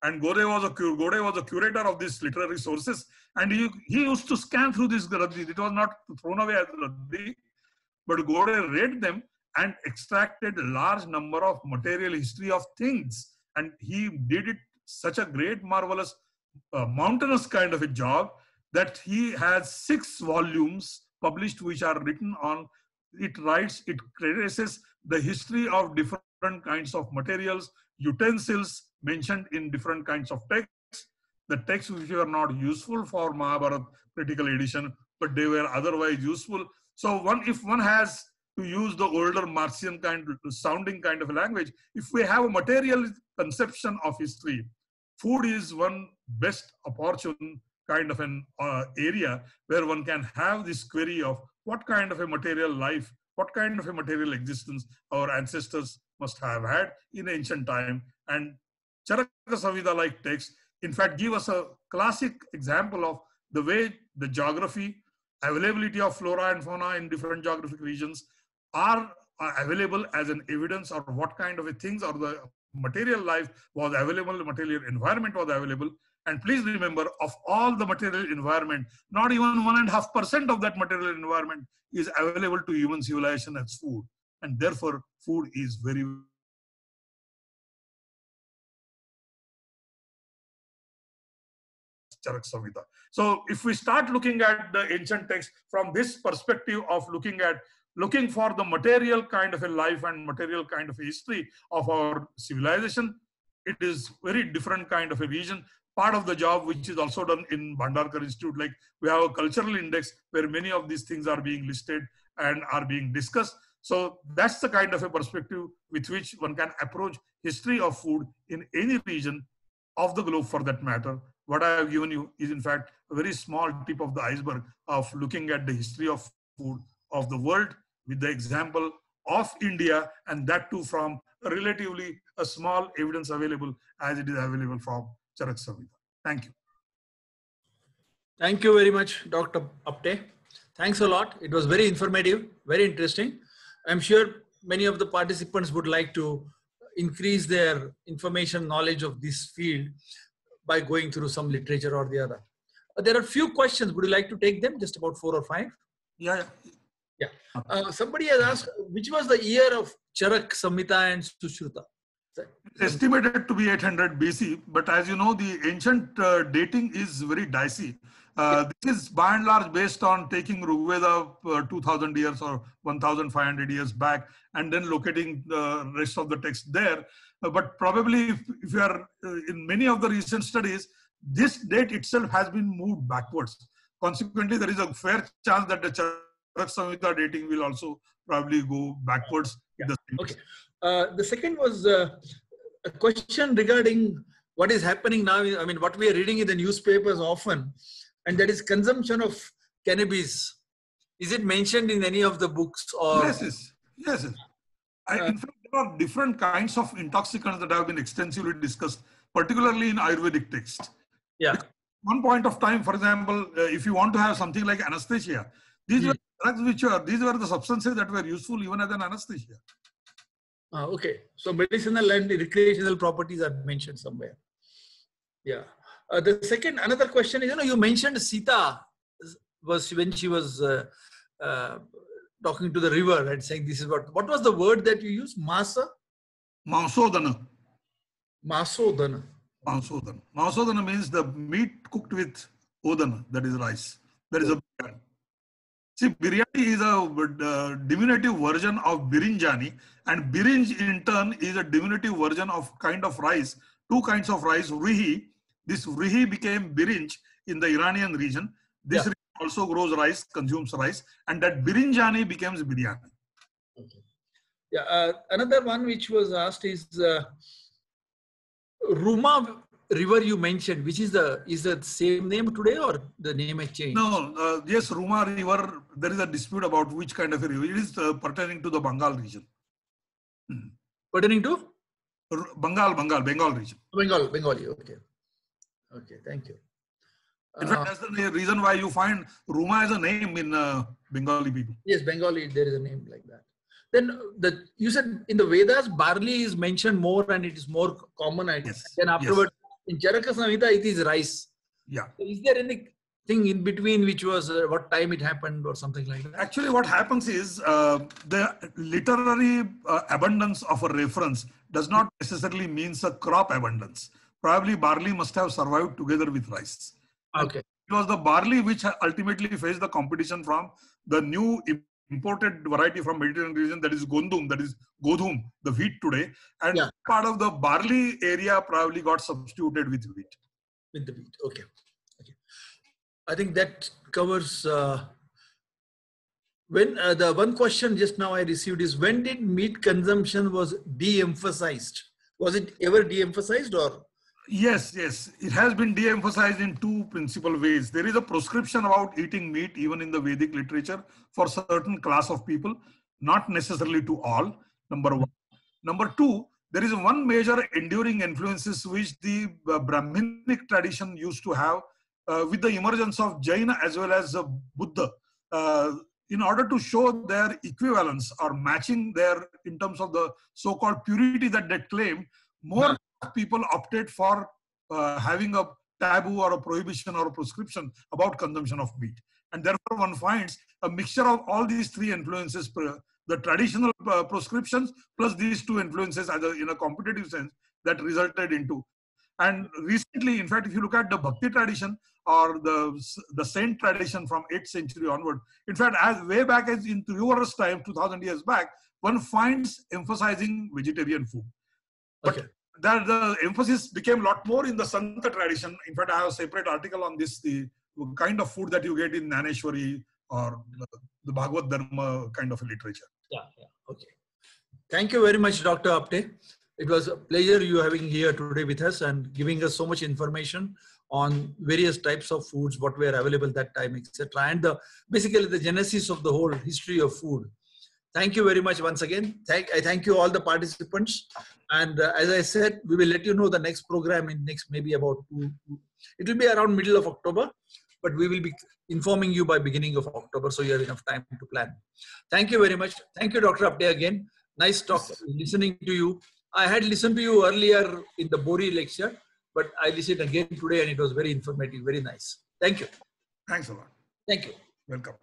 And Gode was a curator of these literary sources, and he used to scan through this Raddi. It was not thrown away as Raddi, but Gode read them and extracted a large number of material history of things. And he did it such a great, marvelous, mountainous kind of a job that he has 6 volumes published which are written on, it traces the history of different kinds of materials, utensils mentioned in different kinds of texts, the texts which were not useful for Mahabharata critical edition, but they were otherwise useful. So if one has to use the older Marcian sounding kind of a language, if we have a material conception of history, food is one best opportune kind of an area where one can have this query of what kind of a material life, what kind of a material existence our ancestors must have had in ancient time. And Charaka Samhita like text, in fact, give us a classic example of the way the geography, availability of flora and fauna in different geographic regions are available as an evidence, or what kind of a things or the material life was available, material environment was available. And please remember, of all the material environment, not even 1.5% of that material environment is available to human civilization as food. And therefore, food is very Charak Samhita. So if we start looking at the ancient text from this perspective of looking for the material kind of a life and material kind of a history of our civilization, it is very different kind of a vision. Part of the job which is also done in Bhandarkar Institute, like we have a cultural index where many of these things are being listed and are being discussed. So that's the kind of a perspective with which one can approach history of food in any region of the globe for that matter. What I have given you is in fact a very small tip of the iceberg of looking at the history of food of the world with the example of India, and that too from relatively a small evidence available as it is available from Charak Samhita. Thank you. Thank you very much, Dr. Apte. Thanks a lot. It was very informative, very interesting. I'm sure many of the participants would like to increase their information knowledge of this field by going through some literature or the other. There are a few questions. Would you like to take them? Just about 4 or 5? Yeah. Somebody has asked, which was the year of Charak, Samhita and Sushruta? It's estimated to be 800 BC, but as you know, the ancient dating is very dicey. This is by and large based on taking Rigveda 2000 years or 1500 years back and then locating the rest of the text there. But probably if you are in many of the recent studies, this date itself has been moved backwards. Consequently, there is a fair chance that the Charak Samhita dating will also probably go backwards. Yeah. Okay. The second was a question regarding what is happening now. I mean, what we are reading in the newspapers often, and that is consumption of cannabis. Is it mentioned in any of the books? Or Yes. In fact, there are different kinds of intoxicants that have been extensively discussed, particularly in Ayurvedic text. Yeah. At one point of time, for example, if you want to have something like anesthesia, these were drugs these were the substances that were useful even as an anesthesia. Okay. So medicinal and recreational properties are mentioned somewhere. Yeah. The second, another question is, you mentioned Sita was when she was talking to the river and saying this is what was the word that you used? Mausodana. Mausodana. Mausodana means the meat cooked with odana, that is rice. That is a biryani. See, biryani is a diminutive version of birinjani, and birinj in turn is a diminutive version of kind of rice, 2 kinds of rice, vrihi. This vrihi became birinj in the Iranian region. This region also grows rice, consumes rice, and that birinjani becomes biryani. Okay. Yeah. Another one which was asked is Ruma river you mentioned, which is the same name today or the name has changed? No, yes, Ruma river, there is a dispute about which kind of a river. It is pertaining to the Bengal region. Pertaining to? Bengal region. Bengali, okay. Okay, thank you. In fact, that's the reason why you find Ruma as a name in Bengali people. Yes, Bengali, there is a name like that. Then you said in the Vedas, barley is mentioned more and it is more common. Yes. Then afterwards, in Charaka Samhita, it is rice. Yeah. So is there anything in between which was what time it happened or something like that? Actually, what happens is the literary abundance of a reference does not necessarily means a crop abundance. Probably barley must have survived together with rice. Okay. It was the barley which ultimately faced the competition from the new imported variety from Mediterranean region, that is Gondum, that is Godhum, the wheat today. And part of the barley area probably got substituted with wheat. With the wheat, okay. I think that covers, when the one question just now I received is, when did meat consumption was de-emphasized? Was it ever de-emphasized or? Yes, it has been de-emphasized in 2 principal ways. There is a prescription about eating meat even in the Vedic literature for certain class of people, not necessarily to all, number 1. Number 2, there is one major enduring influences which the Brahminic tradition used to have with the emergence of Jaina as well as Buddha. in order to show their equivalence or matching their in terms of the so-called purity that they claim, more people opted for having a taboo or a prohibition or a prescription about consumption of meat. And therefore, one finds a mixture of all these three influences, the traditional prescriptions plus these two influences in a competitive sense, that resulted into. And recently, in fact, if you look at the Bhakti tradition or the saint tradition from 8th century onward, in fact, as way back as in Trivara's time, 2000 years back, one finds emphasizing vegetarian food. But that the emphasis became a lot more in the Santa tradition. In fact, I have a separate article on this, the kind of food that you get in Naneshwari or the Bhagavad Dharma kind of literature. Okay. Thank you very much, Dr. Apte. It was a pleasure you having here today with us and giving us so much information on various types of foods, what were available that time, etc. And basically the genesis of the whole history of food. Thank you very much once again. I thank you all the participants. And as I said, we will let you know the next program in next maybe about it will be around middle of October, but we will be informing you by beginning of October, so you have enough time to plan. Thank you very much. Thank you, Dr. Apte, again. Nice talk, listening to you. I had listened to you earlier in the Bori lecture, but I listened again today and it was very informative, very nice. Thank you. Thanks a lot. Thank you. Welcome.